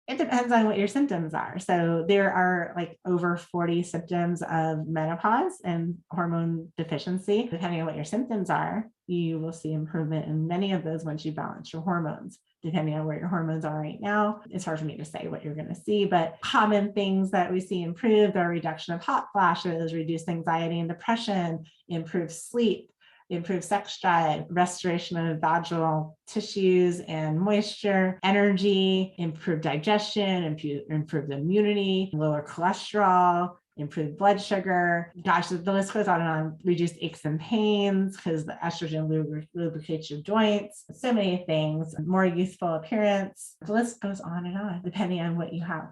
It depends on what your symptoms are. So there are like over 40 symptoms of menopause and hormone deficiency. Depending on what your symptoms are, you will see improvement in many of those once you balance your hormones. Depending on where your hormones are right now, it's hard for me to say what you're going to see, but common things that we see improved are reduction of hot flashes, reduced anxiety and depression, improved sleep, improved sex drive, restoration of vaginal tissues and moisture, energy, improved digestion, improved immunity, lower cholesterol, improved blood sugar. Gosh, the list goes on and on. Reduced aches and pains because the estrogen lubricates your joints. So many things. More youthful appearance. The list goes on depending on what you have.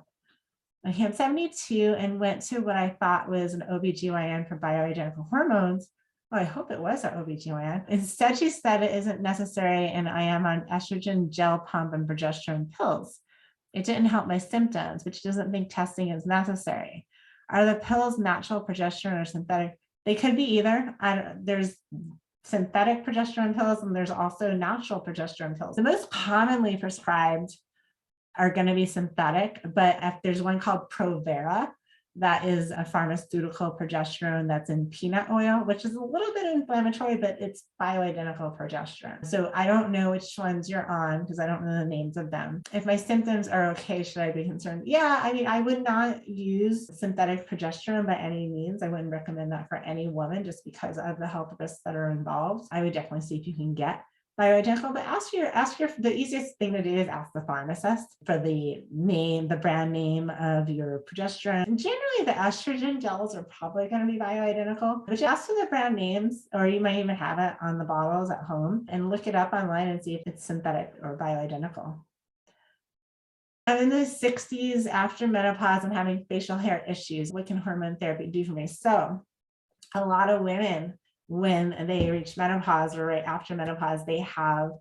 I'm 72 and went to what I thought was an OBGYN for bioidentical hormones. Oh, I hope it was an OBGYN. Instead, she said it isn't necessary and I am on estrogen gel pump and progesterone pills. It didn't help my symptoms, but she doesn't think testing is necessary. Are the pills natural progesterone or synthetic? They could be either. There's synthetic progesterone pills and there's also natural progesterone pills. The most commonly prescribed are going to be synthetic, but if there's one called Provera, that is a pharmaceutical progesterone that's in peanut oil, which is a little bit inflammatory, but it's bioidentical progesterone. So I don't know which ones you're on because I don't know the names of them. If my symptoms are okay, should I be concerned? Yeah, I mean, I would not use synthetic progesterone by any means. I wouldn't recommend that for any woman just because of the health risks that are involved. I would definitely see if you can get bioidentical, but the easiest thing to do is ask the pharmacist for the brand name of your progesterone. And generally the estrogen gels are probably going to be bioidentical, but you ask for the brand names, or you might even have it on the bottles at home and look it up online and see if it's synthetic or bioidentical. I'm in the 60s after menopause. I'm having facial hair issues. What can hormone therapy do for me? So a lot of women, when they reach menopause or right after menopause, they have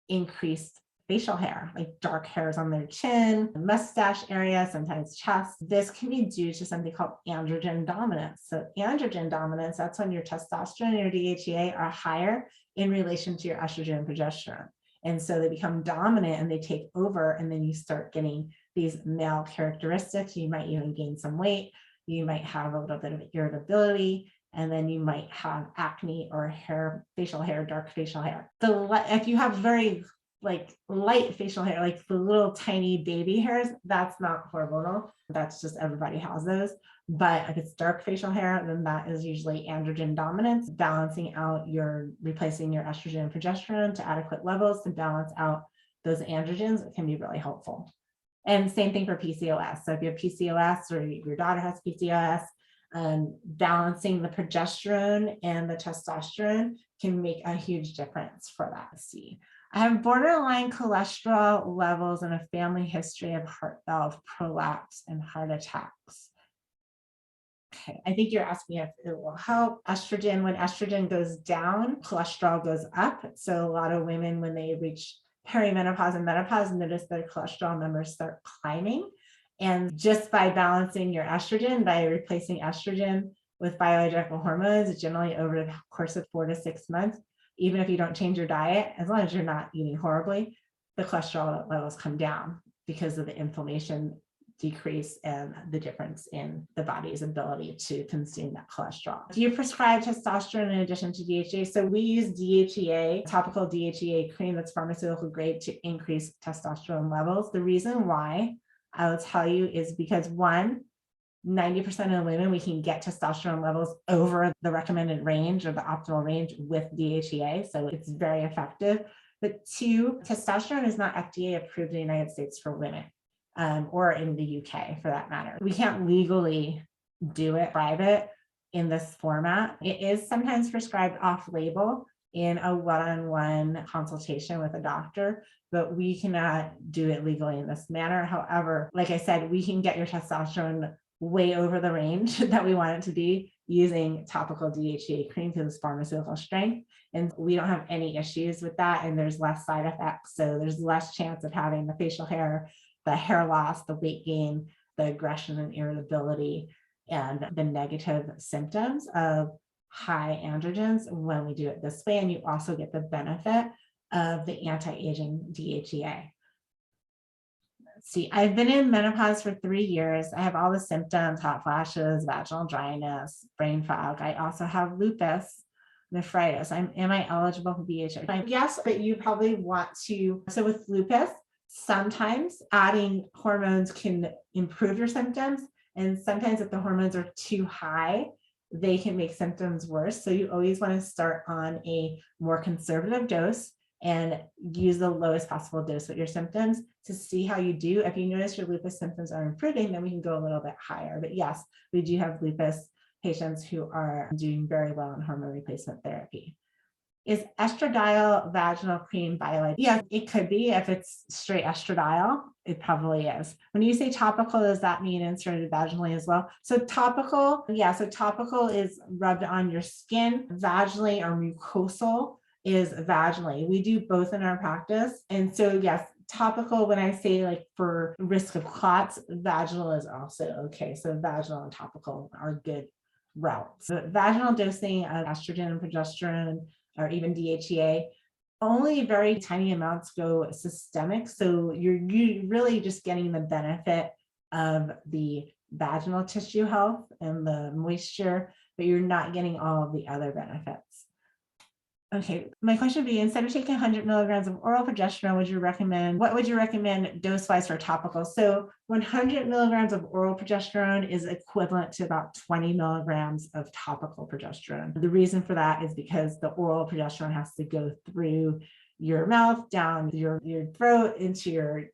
increased facial hair, like dark hairs on their chin, mustache area, sometimes chest. This can be due to something called androgen dominance. So androgen dominance, that's when your testosterone and your DHEA are higher in relation to your estrogen and progesterone. And so they become dominant and they take over, and then you start getting these male characteristics. You might even gain some weight. You might have a little bit of irritability, and then you might have acne or hair, facial hair, dark facial hair. If you have very light facial hair, like the little tiny baby hairs, that's not hormonal. That's just everybody has those. But if it's dark facial hair, then that is usually androgen dominance, balancing out replacing your estrogen and progesterone to adequate levels to balance out those androgens. It can be really helpful. And same thing for PCOS. So if you have PCOS or your daughter has PCOS, balancing the progesterone and the testosterone can make a huge difference for that. See, I have borderline cholesterol levels and a family history of heart valve prolapse and heart attacks. Okay, I think you're asking if it will help. Estrogen, when estrogen goes down, cholesterol goes up. So a lot of women, when they reach perimenopause and menopause, notice their cholesterol numbers start climbing. And just by balancing your estrogen, by replacing estrogen with bioidentical hormones, generally over the course of 4 to 6 months, even if you don't change your diet, as long as you're not eating horribly, the cholesterol levels come down because of the inflammation decrease and the difference in the body's ability to consume that cholesterol. Do you prescribe testosterone in addition to DHEA? So we use DHEA, topical DHEA cream that's pharmaceutical grade to increase testosterone levels. The reason why I will tell you is because 90% of women, we can get testosterone levels over the recommended range or the optimal range with DHEA. So it's very effective. But 2, testosterone is not FDA approved in the United States for women, or in the UK for that matter. We can't legally do it private in this format. It is sometimes prescribed off-label in a one-on-one consultation with a doctor, but we cannot do it legally in this manner. However, like I said, we can get your testosterone way over the range that we want it to be using topical DHEA cream because it's pharmaceutical strength. And we don't have any issues with that. And there's less side effects. So there's less chance of having the facial hair, the hair loss, the weight gain, the aggression and irritability, and the negative symptoms of high androgens when we do it this way. And you also get the benefit of the anti-aging DHEA. See, I've been in menopause for 3 years. I have all the symptoms: hot flashes, vaginal dryness, brain fog. I also have lupus nephritis. Am I eligible for DHEA? Yes, but you probably want to. So with lupus, sometimes adding hormones can improve your symptoms. And sometimes if the hormones are too high, they can make symptoms worse. So you always want to start on a more conservative dose and use the lowest possible dose with your symptoms to see how you do. If you notice your lupus symptoms are improving, then we can go a little bit higher. But yes, we do have lupus patients who are doing very well on hormone replacement therapy. Is estradiol vaginal cream bioidentical? Yeah, it could be. If it's straight estradiol, it probably is. When you say topical, does that mean inserted vaginally as well? So topical, yeah, so topical is rubbed on your skin. Vaginally or mucosal is vaginally. We do both in our practice. And so yes, topical, when I say like for risk of clots, vaginal is also okay. So vaginal and topical are good routes. So vaginal dosing of estrogen and progesterone or even DHEA, only very tiny amounts go systemic. So you're really just getting the benefit of the vaginal tissue health and the moisture, but you're not getting all of the other benefits. Okay, my question would be, instead of taking 100 milligrams of oral progesterone, what would you recommend dose-wise for topical? So 100 milligrams of oral progesterone is equivalent to about 20 milligrams of topical progesterone. The reason for that is because the oral progesterone has to go through your mouth, down your throat, into your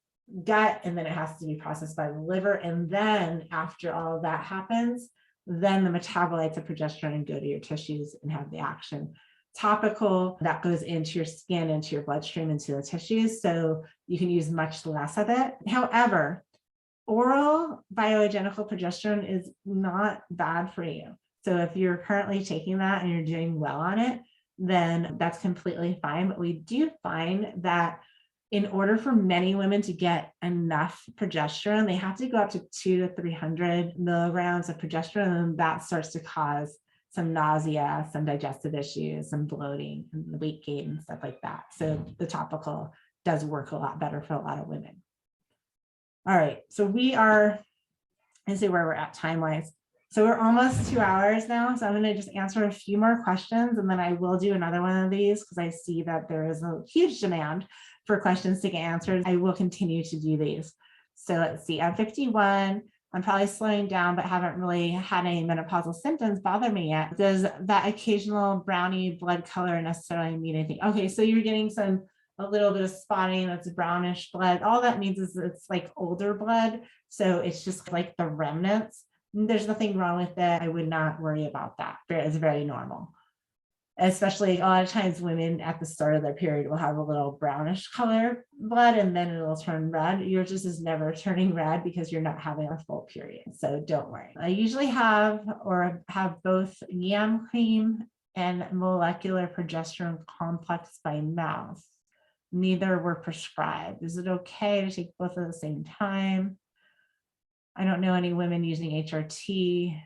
gut, and then it has to be processed by the liver. And then after all of that happens, then the metabolites of progesterone go to your tissues and have the action. topical that goes into your skin, into your bloodstream, into the tissues. So you can use much less of it. However, oral bioidentical progesterone is not bad for you. So if you're currently taking that and you're doing well on it, then that's completely fine. But we do find that in order for many women to get enough progesterone, they have to go up to 200 to 300 milligrams of progesterone, and that starts to cause some nausea, some digestive issues, some bloating, and weight gain, and stuff like that. So the topical does work a lot better for a lot of women. All right, so let's see where we're at time-wise. So we're almost 2 hours now. So I'm going to just answer a few more questions, and then I will do another one of these because I see that there is a huge demand for questions to get answered. I will continue to do these. So let's see, I'm 51. I'm probably slowing down, but haven't really had any menopausal symptoms bother me yet. Does that occasional brownie blood color necessarily mean anything? Okay, so you're getting a little bit of spotting, that's brownish blood. All that means is it's like older blood. So it's just like the remnants. There's nothing wrong with it. I would not worry about that. It's very normal. Especially a lot of times women at the start of their period will have a little brownish color blood and then it'll turn red. Yours just is never turning red because you're not having a full period. So don't worry. I usually have both yam cream and molecular progesterone complex by mouth. Neither were prescribed. Is it okay to take both at the same time? I don't know any women using HRT.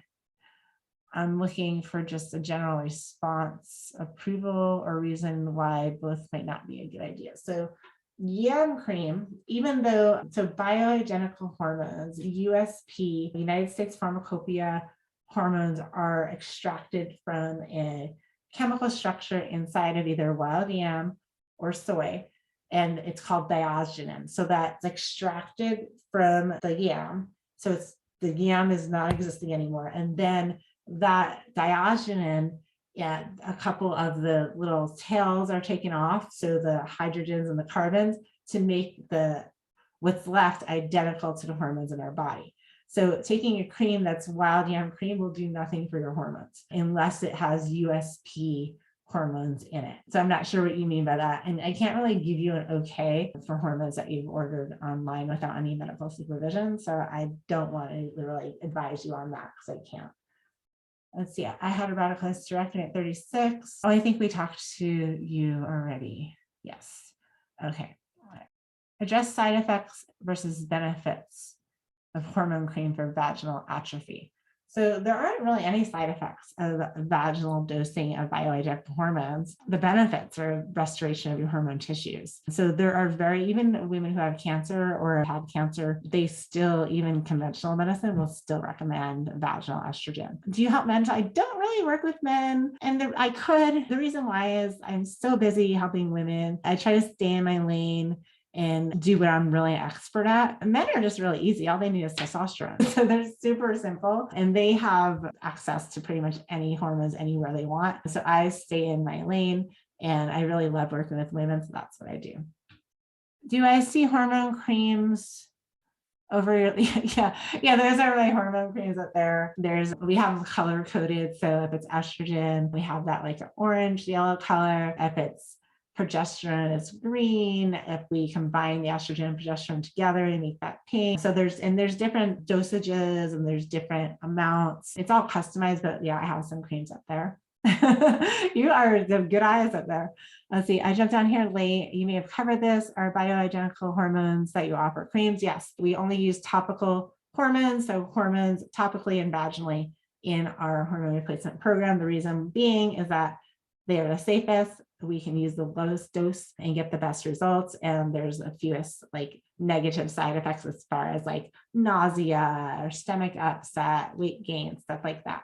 I'm looking for just a general response, approval, or reason why both might not be a good idea. So yam cream, even though, so bioidentical hormones, USP, United States Pharmacopoeia hormones are extracted from a chemical structure inside of either wild yam or soy, and it's called diagenin. So that's extracted from the yam. So the yam is not existing anymore. And then that diagenin, a couple of the little tails are taken off, so the hydrogens and the carbons, to make what's left identical to the hormones in our body. So taking a cream that's wild yam cream will do nothing for your hormones unless it has USP hormones in it. So I'm not sure what you mean by that. And I can't really give you an okay for hormones that you've ordered online without any medical supervision. So I don't want to really advise you on that because I can't. Let's see, I had a radical hysterectomy at 36. Oh, I think we talked to you already. Yes. Okay. All right. Address side effects versus benefits of hormone cream for vaginal atrophy. So there aren't really any side effects of vaginal dosing of bioidentical hormones. The benefits are restoration of your hormone tissues. So there are even women who have cancer or have had cancer, they still, even conventional medicine will still recommend vaginal estrogen. Do you help men? I don't really work with men, and I could. The reason why is I'm so busy helping women. I try to stay in my lane and do what I'm really expert at. Men are just really easy. All they need is testosterone. So they're super simple and they have access to pretty much any hormones anywhere they want. So I stay in my lane and I really love working with women. So that's what I do. Do I see hormone creams over your, yeah, those are my hormone creams up there. We have color coded. So if it's estrogen, we have that like an orange, yellow color. If it's progesterone, it's green. If we combine the estrogen and progesterone together, we make that pink. So there's different dosages and there's different amounts. It's all customized, but yeah, I have some creams up there. You are the good eyes up there. Let's see, I jumped down here late. You may have covered this. Are bioidentical hormones that you offer creams? Yes, we only use topical hormones. So hormones topically and vaginally in our hormone replacement program. The reason being is that they are the safest. We can use the lowest dose and get the best results. And there's a few like negative side effects as far as like nausea or stomach upset, weight gain, stuff like that.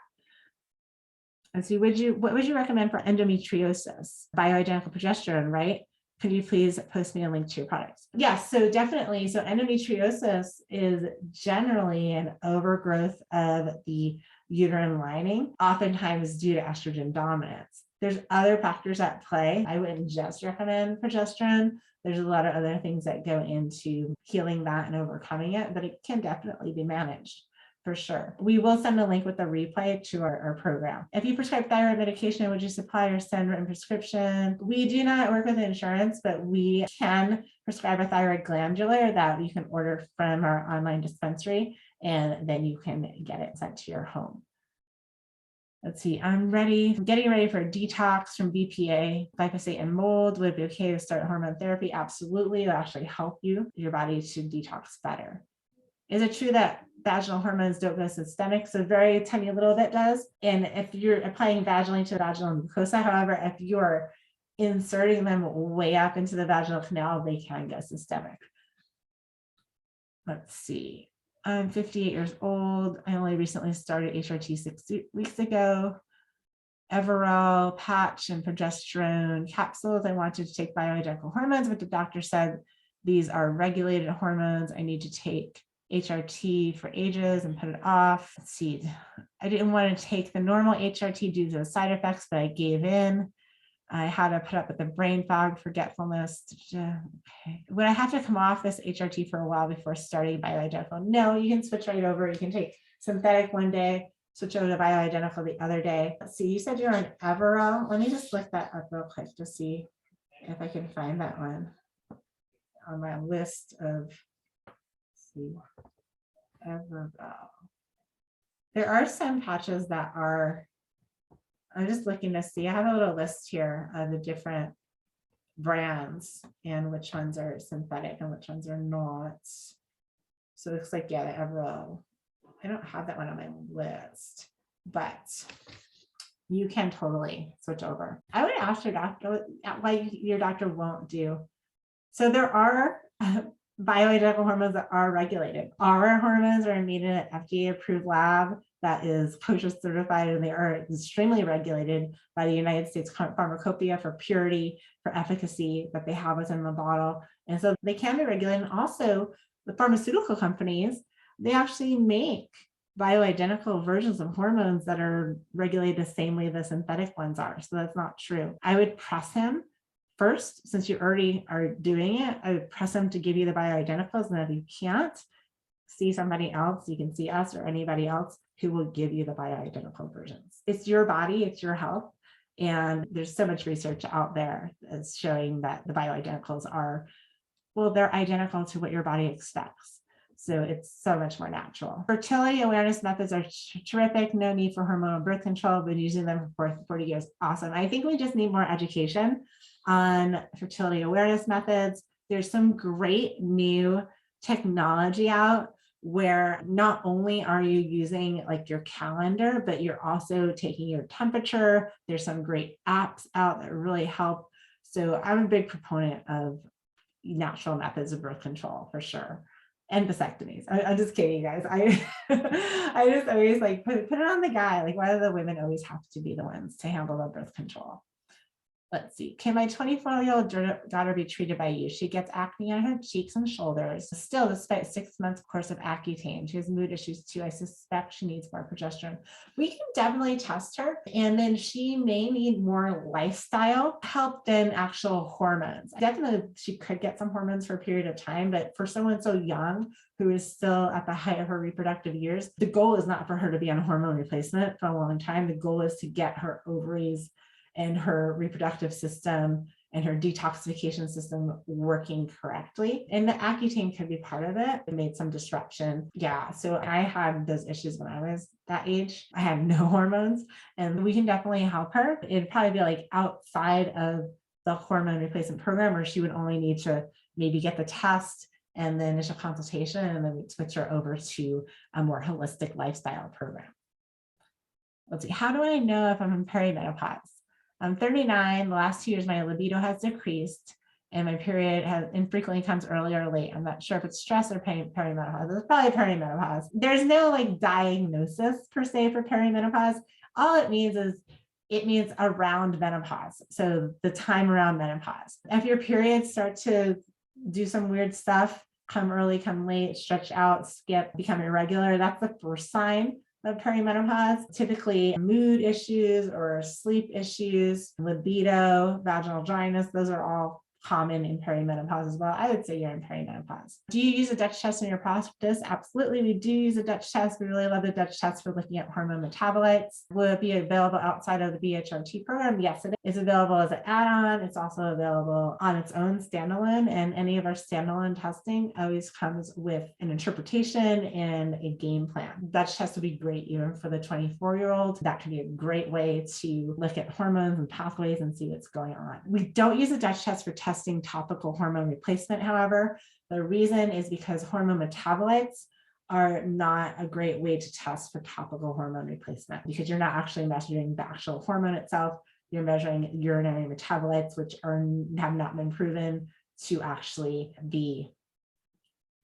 And so what would you recommend for endometriosis? Bioidentical progesterone, right? Could you please post me a link to your products? Yes, so definitely. So endometriosis is generally an overgrowth of the uterine lining, oftentimes due to estrogen dominance. There's other factors at play. I wouldn't just recommend progesterone. There's a lot of other things that go into healing that and overcoming it, but it can definitely be managed for sure. We will send a link with the replay to our program. If you prescribe thyroid medication, would you supply or send written prescription? We do not work with insurance, but we can prescribe a thyroid glandular that you can order from our online dispensary, and then you can get it sent to your home. Let's see, I'm getting ready for a detox from BPA, glyphosate and mold. Would it be okay to start hormone therapy? Absolutely, it'll actually help your body to detox better. Is it true that vaginal hormones don't go systemic? So very tiny little bit does. And if you're applying vaginally to the vaginal mucosa, however, if you're inserting them way up into the vaginal canal, they can go systemic. Let's see. I'm 58 years old. I only recently started HRT 6 weeks ago. Everol patch and progesterone capsules. I wanted to take bioidentical hormones, but the doctor said these are regulated hormones. I need to take HRT for ages and put it off. Let's see. I didn't want to take the normal HRT due to the side effects, but I gave in. I had to put up with the brain fog, forgetfulness. Okay. Would I have to come off this HRT for a while before starting bioidentical? No, you can switch right over. You can take synthetic one day, switch over to bioidentical the other day. Let's see, you said you're on Everol. Let me just look that up real quick to see if I can find that one on my list of, let's see, Everol. There are some patches that are, I'm just looking to see, I have a little list here of the different brands and which ones are synthetic and which ones are not. So it looks like, yeah, the Everol. I don't have that one on my list, but you can totally switch over. I would ask your doctor why your doctor won't do. So there are bioidentical hormones that are regulated. Our hormones are made in an FDA approved lab that is kosher certified, and they are extremely regulated by the United States Pharmacopoeia for purity, for efficacy that they have within the bottle. And so they can be regulated. And also the pharmaceutical companies, they actually make bioidentical versions of hormones that are regulated the same way the synthetic ones are. So that's not true. I would press him first, since you already are doing it. I would press him to give you the bioidenticals. And if you can't, see somebody else, you can see us or anybody else who will give you the bioidentical versions. It's your body, it's your health. And there's so much research out there that's showing that the bioidenticals are, well, they're identical to what your body expects. So it's so much more natural. Fertility awareness methods are terrific. No need for hormonal birth control. Been using them for 40 years. Awesome. I think we just need more education on fertility awareness methods. There's some great new technology out where not only are you using like your calendar, but you're also taking your temperature. There's some great apps out that really help. So I'm a big proponent of natural methods of birth control for sure. And vasectomies. I'm just kidding, you guys. I just always like put it on the guy. Like, why do the women always have to be the ones to handle the birth control? Let's see. Can my 24-year-old daughter be treated by you? She gets acne on her cheeks and shoulders. Still, despite 6 months course of Accutane, she has mood issues too. I suspect she needs more progesterone. We can definitely test her, and then she may need more lifestyle help than actual hormones. Definitely, she could get some hormones for a period of time, but for someone so young who is still at the height of her reproductive years, the goal is not for her to be on hormone replacement for a long time. The goal is to get her ovaries and her reproductive system and her detoxification system working correctly. And the Accutane could be part of it. It made some disruption. Yeah, so I had those issues when I was that age. I had no hormones, and we can definitely help her. It'd probably be like outside of the hormone replacement program, where she would only need to maybe get the test and the initial consultation, and then we'd switch her over to a more holistic lifestyle program. Let's see, how do I know if I'm in perimenopause? I'm 39. The last 2 years, my libido has decreased, and my period infrequently comes early or late. I'm not sure if it's stress or perimenopause. It's probably perimenopause. There's no like diagnosis per se for perimenopause. All it means is it means around menopause. So the time around menopause. If your periods start to do some weird stuff, come early, come late, stretch out, skip, become irregular, that's the first sign of perimenopause. Typically mood issues or sleep issues, libido, vaginal dryness, those are all common in perimenopause as well. I would say you're in perimenopause. Do you use a Dutch test in your practice? Absolutely. We do use a Dutch test. We really love the Dutch test for looking at hormone metabolites. Will it be available outside of the BHRT program? Yes, it is available as an add-on. It's also available on its own standalone, and any of our standalone testing always comes with an interpretation and a game plan. Dutch test would be great even for the 24-year-old. That can be a great way to look at hormones and pathways and see what's going on. We don't use a Dutch test for testing topical hormone replacement, however. The reason is because hormone metabolites are not a great way to test for topical hormone replacement, because you're not actually measuring the actual hormone itself. You're measuring urinary metabolites, which have not been proven to actually be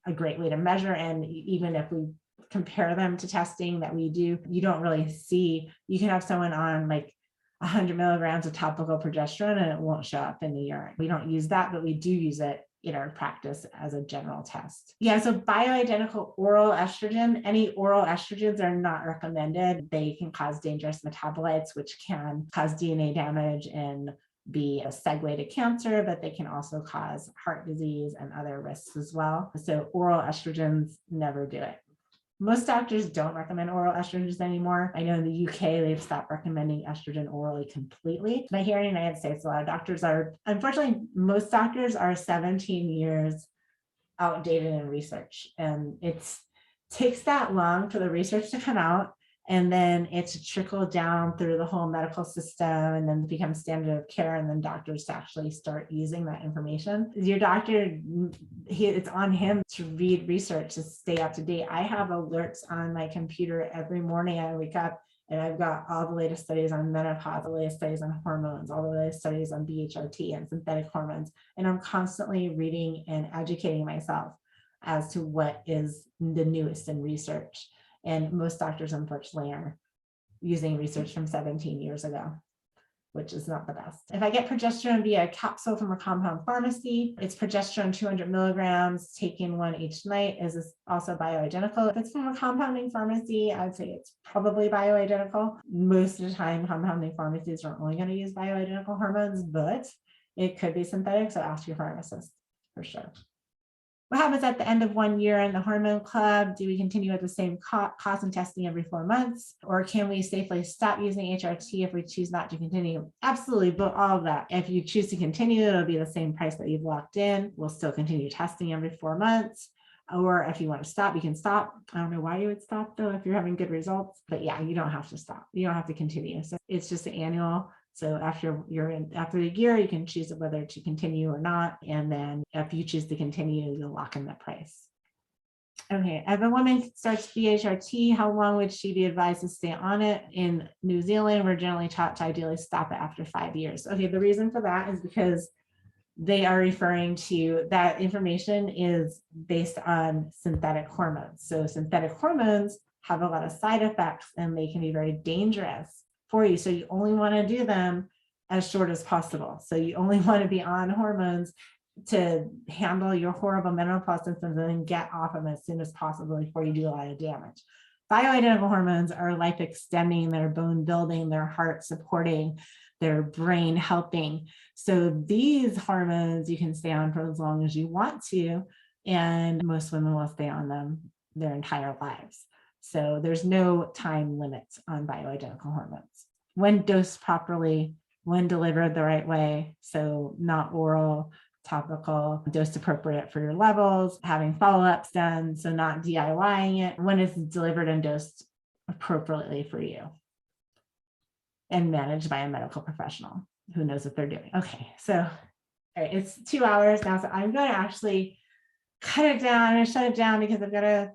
a great way to measure. And even if we compare them to testing that we do, you don't really see, you can have someone on like 100 milligrams of topical progesterone and it won't show up in the urine. We don't use that, but we do use it in our practice as a general test. Yeah, so bioidentical oral estrogen, any oral estrogens are not recommended. They can cause dangerous metabolites, which can cause DNA damage and be a segue to cancer, but they can also cause heart disease and other risks as well. So oral estrogens, never do it. Most doctors don't recommend oral estrogens anymore. I know in the UK, they've stopped recommending estrogen orally completely. But here in the United States, a lot of doctors are, unfortunately, most doctors are 17 years outdated in research. And it takes that long for the research to come out. And then it's trickled down through the whole medical system and then become standard of care. And then doctors to actually start using that information. Your doctor, it's on him to read research, to stay up to date. I have alerts on my computer every morning. I wake up and I've got all the latest studies on menopause, the latest studies on hormones, all the latest studies on BHRT and synthetic hormones. And I'm constantly reading and educating myself as to what is the newest in research. And most doctors, unfortunately, are using research from 17 years ago, which is not the best. If I get progesterone via a capsule from a compound pharmacy, it's progesterone 200 milligrams, taking one each night. Is this also bioidentical? If it's from a compounding pharmacy, I'd say it's probably bioidentical. Most of the time, compounding pharmacies are only going to use bioidentical hormones, but it could be synthetic, so ask your pharmacist for sure. What happens at the end of 1 year in the hormone club? Do we continue at the same cost and testing every 4 months? Or can we safely stop using HRT if we choose not to continue? Absolutely, but all of that. If you choose to continue, it'll be the same price that you've locked in. We'll still continue testing every 4 months. Or if you want to stop, you can stop. I don't know why you would stop though, if you're having good results, but yeah, you don't have to stop. You don't have to continue. So it's just an annual. So after the year, you can choose whether to continue or not. And then if you choose to continue, you'll lock in that price. Okay, if a woman starts BHRT, how long would she be advised to stay on it? In New Zealand, we're generally taught to ideally stop it after 5 years. Okay, the reason for that is because they are referring to that information is based on synthetic hormones. So synthetic hormones have a lot of side effects and they can be very dangerous for you. So you only want to do them as short as possible. So you only want to be on hormones to handle your horrible menopause symptoms and then get off them as soon as possible before you do a lot of damage. Bioidentical hormones are life extending, they're bone building, they're heart supporting, their brain helping. So these hormones you can stay on for as long as you want to, and most women will stay on them their entire lives. So there's no time limit on bioidentical hormones. When dosed properly, when delivered the right way, so not oral, topical, dosed appropriate for your levels, having follow-ups done, so not DIYing it, when it's delivered and dosed appropriately for you, and managed by a medical professional who knows what they're doing. Okay, so all right, it's 2 hours now, so I'm going to actually cut it down. I'm going to shut it down because I've got to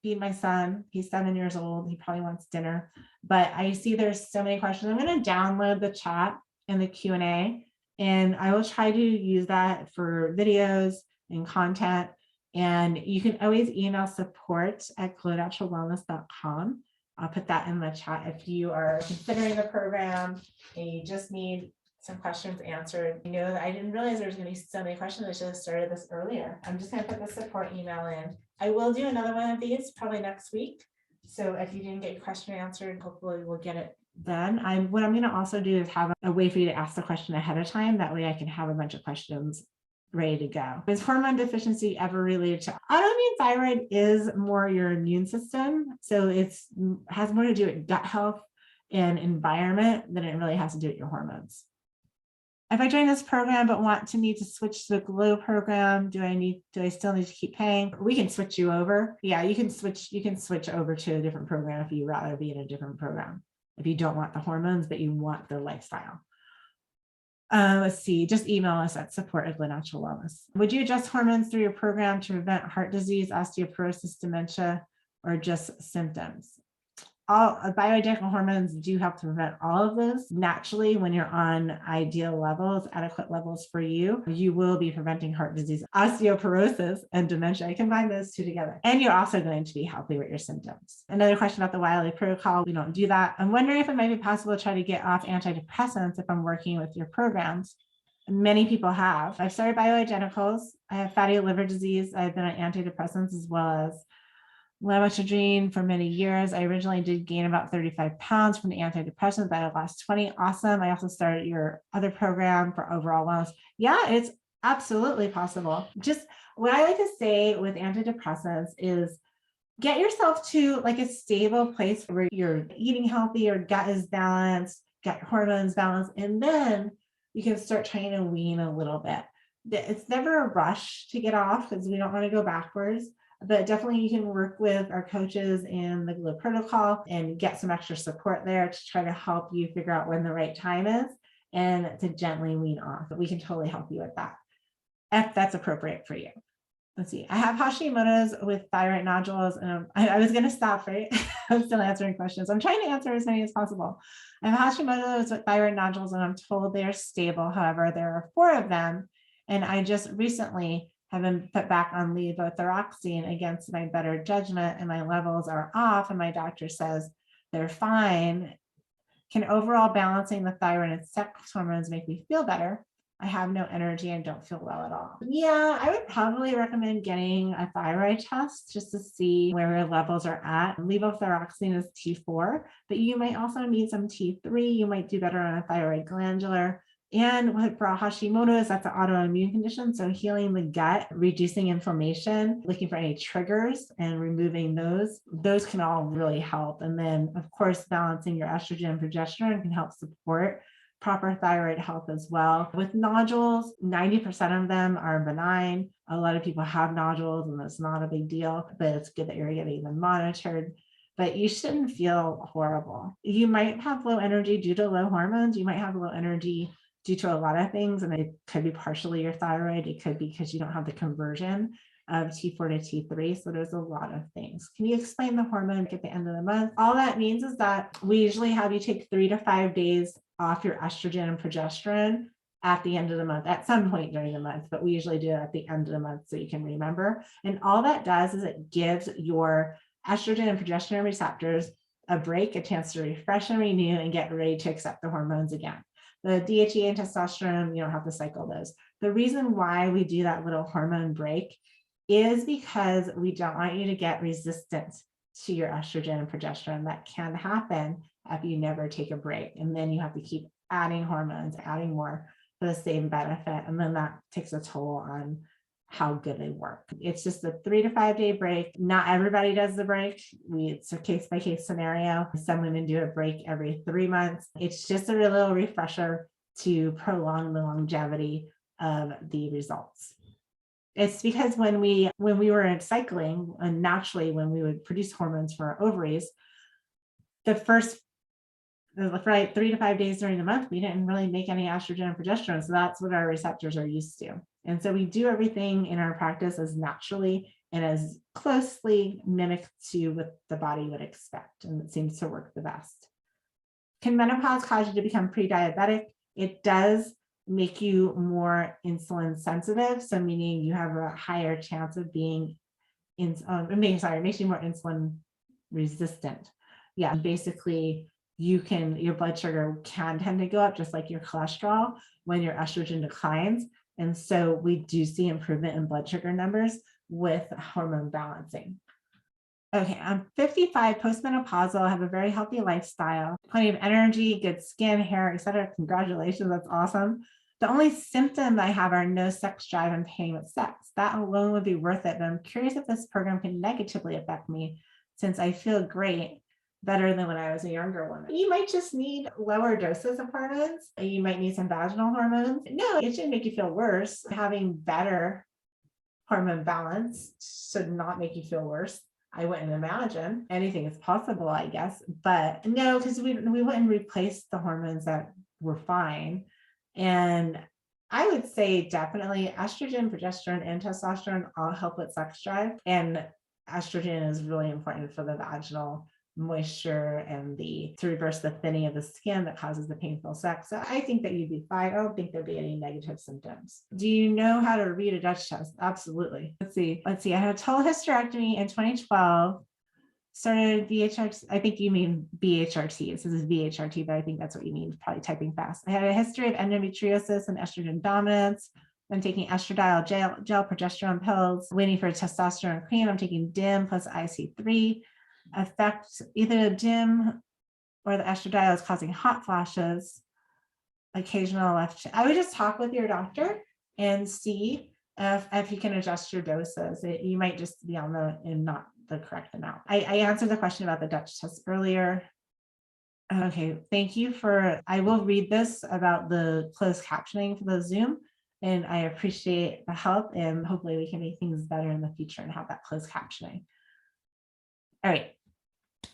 feed my son. He's 7 years old. He probably wants dinner, but I see there's so many questions. I'm going to download the chat and the Q&A, and I will try to use that for videos and content. And you can always email support@glownaturalwellness.com. I'll put that in the chat if you are considering the program and you just need some questions answered. You know, I didn't realize there was going to be so many questions. I should have started this earlier. I'm just going to put the support email in. I will do another one of these probably next week. So if you didn't get your question answered, hopefully we'll get it then. What I'm going to also do is have a way for you to ask the question ahead of time. That way I can have a bunch of questions ready to go. Is hormone deficiency ever related to autoimmune thyroid? Is more your immune system. So it's has more to do with gut health and environment than it really has to do with your hormones. If I join this program but need to switch to the Glow program, do I still need to keep paying? We can switch you over. Yeah, you can switch over to a different program if you'd rather be in a different program. If you don't want the hormones, but you want the lifestyle. Let's see, just email us at support@GlowNaturalWellness. Would you adjust hormones through your program to prevent heart disease, osteoporosis, dementia, or just symptoms? All bioidentical hormones do help to prevent all of those. Naturally, when you're on ideal levels, adequate levels for you, you will be preventing heart disease, osteoporosis, and dementia. I combine those two together. And you're also going to be healthy with your symptoms. Another question about the Wiley protocol. We don't do that. I'm wondering if it might be possible to try to get off antidepressants if I'm working with your programs. Many people have. I've started bioidenticals. I have fatty liver disease. I've been on antidepressants as well as lamotrigine for many years. I originally did gain about 35 pounds from the antidepressants, but I lost 20. Awesome. I also started your other program for overall wellness. Yeah, it's absolutely possible. Just what I like to say with antidepressants is get yourself to like a stable place where you're eating healthy, your gut is balanced, gut hormones balanced, and then you can start trying to wean a little bit. It's never a rush to get off because we don't want to go backwards. But definitely you can work with our coaches and the Glow protocol and get some extra support there to try to help you figure out when the right time is and to gently wean off. But we can totally help you with that if that's appropriate for you. Let's see. I have Hashimoto's with thyroid nodules, and I was going to stop, right? I'm still answering questions. I'm trying to answer as many as possible. I have Hashimoto's with thyroid nodules, and I'm told they're stable. However, there are 4 of them, and I just recently have been put back on levothyroxine against my better judgment, and my levels are off, and my doctor says they're fine. Can overall balancing the thyroid and sex hormones make me feel better? I have no energy and don't feel well at all. Yeah, I would probably recommend getting a thyroid test just to see where your levels are at. Levothyroxine is T4, but you might also need some T3. You might do better on a thyroid glandular. And for Hashimoto's, that's an autoimmune condition. So healing the gut, reducing inflammation, looking for any triggers and removing those can all really help. And then of course, balancing your estrogen and progesterone can help support proper thyroid health as well. With nodules, 90% of them are benign. A lot of people have nodules and that's not a big deal, but it's good that you're getting them monitored. But you shouldn't feel horrible. You might have low energy due to low hormones. You might have low energy due to a lot of things, and it could be partially your thyroid. It could be because you don't have the conversion of T4 to T3. So there's a lot of things. Can you explain the hormone at the end of the month? All that means is that we usually have you take 3 to 5 days off your estrogen and progesterone at the end of the month, at some point during the month, but we usually do it at the end of the month so you can remember. And all that does is it gives your estrogen and progesterone receptors a break, a chance to refresh and renew and get ready to accept the hormones again. The DHEA and testosterone, you don't have to cycle those. The reason why we do that little hormone break is because we don't want you to get resistant to your estrogen and progesterone. That can happen if you never take a break. And then you have to keep adding hormones, adding more for the same benefit. And then that takes a toll on how good they work. It's just a 3 to 5 day break. Not everybody does the break. It's a case by case scenario. Some women do a break every 3 months. It's just a little refresher to prolong the longevity of the results. It's because when we were cycling, and naturally when we would produce hormones for our ovaries, the first 3 to 5 days during the month, we didn't really make any estrogen and progesterone. So that's what our receptors are used to. And so we do everything in our practice as naturally and as closely mimicked to what the body would expect. And it seems to work the best. Can menopause cause you to become pre-diabetic? It does make you more insulin sensitive. So meaning you have a higher chance of being it makes you more insulin resistant. Yeah, basically your blood sugar can tend to go up just like your cholesterol when your estrogen declines. And so we do see improvement in blood sugar numbers with hormone balancing. Okay, I'm 55, postmenopausal, I have a very healthy lifestyle, plenty of energy, good skin, hair, etc. Congratulations, that's awesome. The only symptoms I have are no sex drive and pain with sex. That alone would be worth it. But I'm curious if this program can negatively affect me since I feel great, better than when I was a younger woman. You might just need lower doses of hormones. You might need some vaginal hormones. No, it shouldn't make you feel worse. Having better hormone balance should not make you feel worse. I wouldn't imagine. Anything is possible, I guess. But no, because we wouldn't replace the hormones that were fine. And I would say definitely estrogen, progesterone, and testosterone all help with sex drive. And estrogen is really important for the vaginal moisture and to reverse the thinning of the skin that causes the painful sex. So I think that you'd be fine. I don't think there'd be any negative symptoms. Do you know how to read a Dutch test? Absolutely. Let's see. I had a total hysterectomy in 2012. Started VHRT. I think you mean BHRT. This is VHRT, but I think that's what you mean. Probably typing fast. I had a history of endometriosis and estrogen dominance. I'm taking estradiol gel, progesterone pills, waiting for a testosterone cream. I'm taking DIM plus IC3. Effect, either the DIM or the estradiol is causing hot flashes, occasional left. I would just talk with your doctor and see if you can adjust your doses. You might just be on and not the correct amount. I answered the question about the Dutch test earlier. Okay, thank you I will read this about the closed captioning for the Zoom, and I appreciate the help, and hopefully we can make things better in the future and have that closed captioning. All right.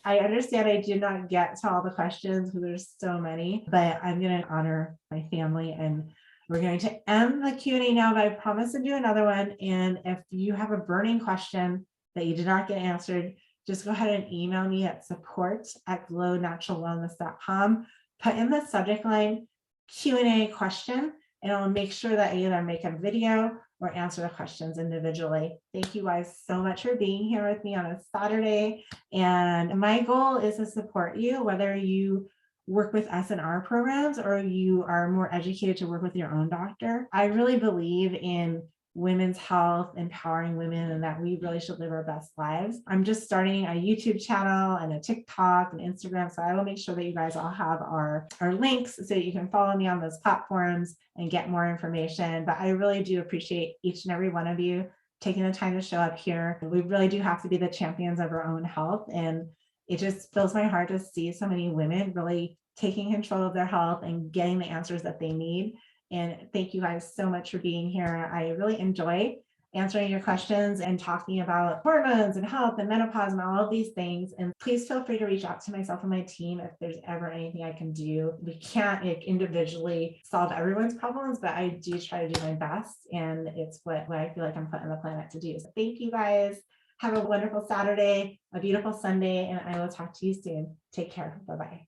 I understand I did not get to all the questions because there's so many, but I'm going to honor my family and we're going to end the Q&A now, but I promise to do another one. And if you have a burning question that you did not get answered, just go ahead and email me at support@glownaturalwellness.com. Put in the subject line Q&A question, and I'll make sure that I either make a video or answer the questions individually. Thank you guys so much for being here with me on a Saturday. And my goal is to support you, whether you work with us in our programs or you are more educated to work with your own doctor. I really believe in women's health, empowering women, and that we really should live our best lives. I'm just starting a YouTube channel and a TikTok and Instagram, so I will make sure that you guys all have our links so that you can follow me on those platforms and get more information. But I really do appreciate each and every one of you taking the time to show up here. We really do have to be the champions of our own health, and it just fills my heart to see so many women really taking control of their health and getting the answers that they need. And thank you guys so much for being here. I really enjoy answering your questions and talking about hormones and health and menopause and all of these things. And please feel free to reach out to myself and my team if there's ever anything I can do. We can't individually solve everyone's problems, but I do try to do my best. And it's what I feel like I'm put on the planet to do. So thank you guys. Have a wonderful Saturday, a beautiful Sunday, and I will talk to you soon. Take care. Bye-bye.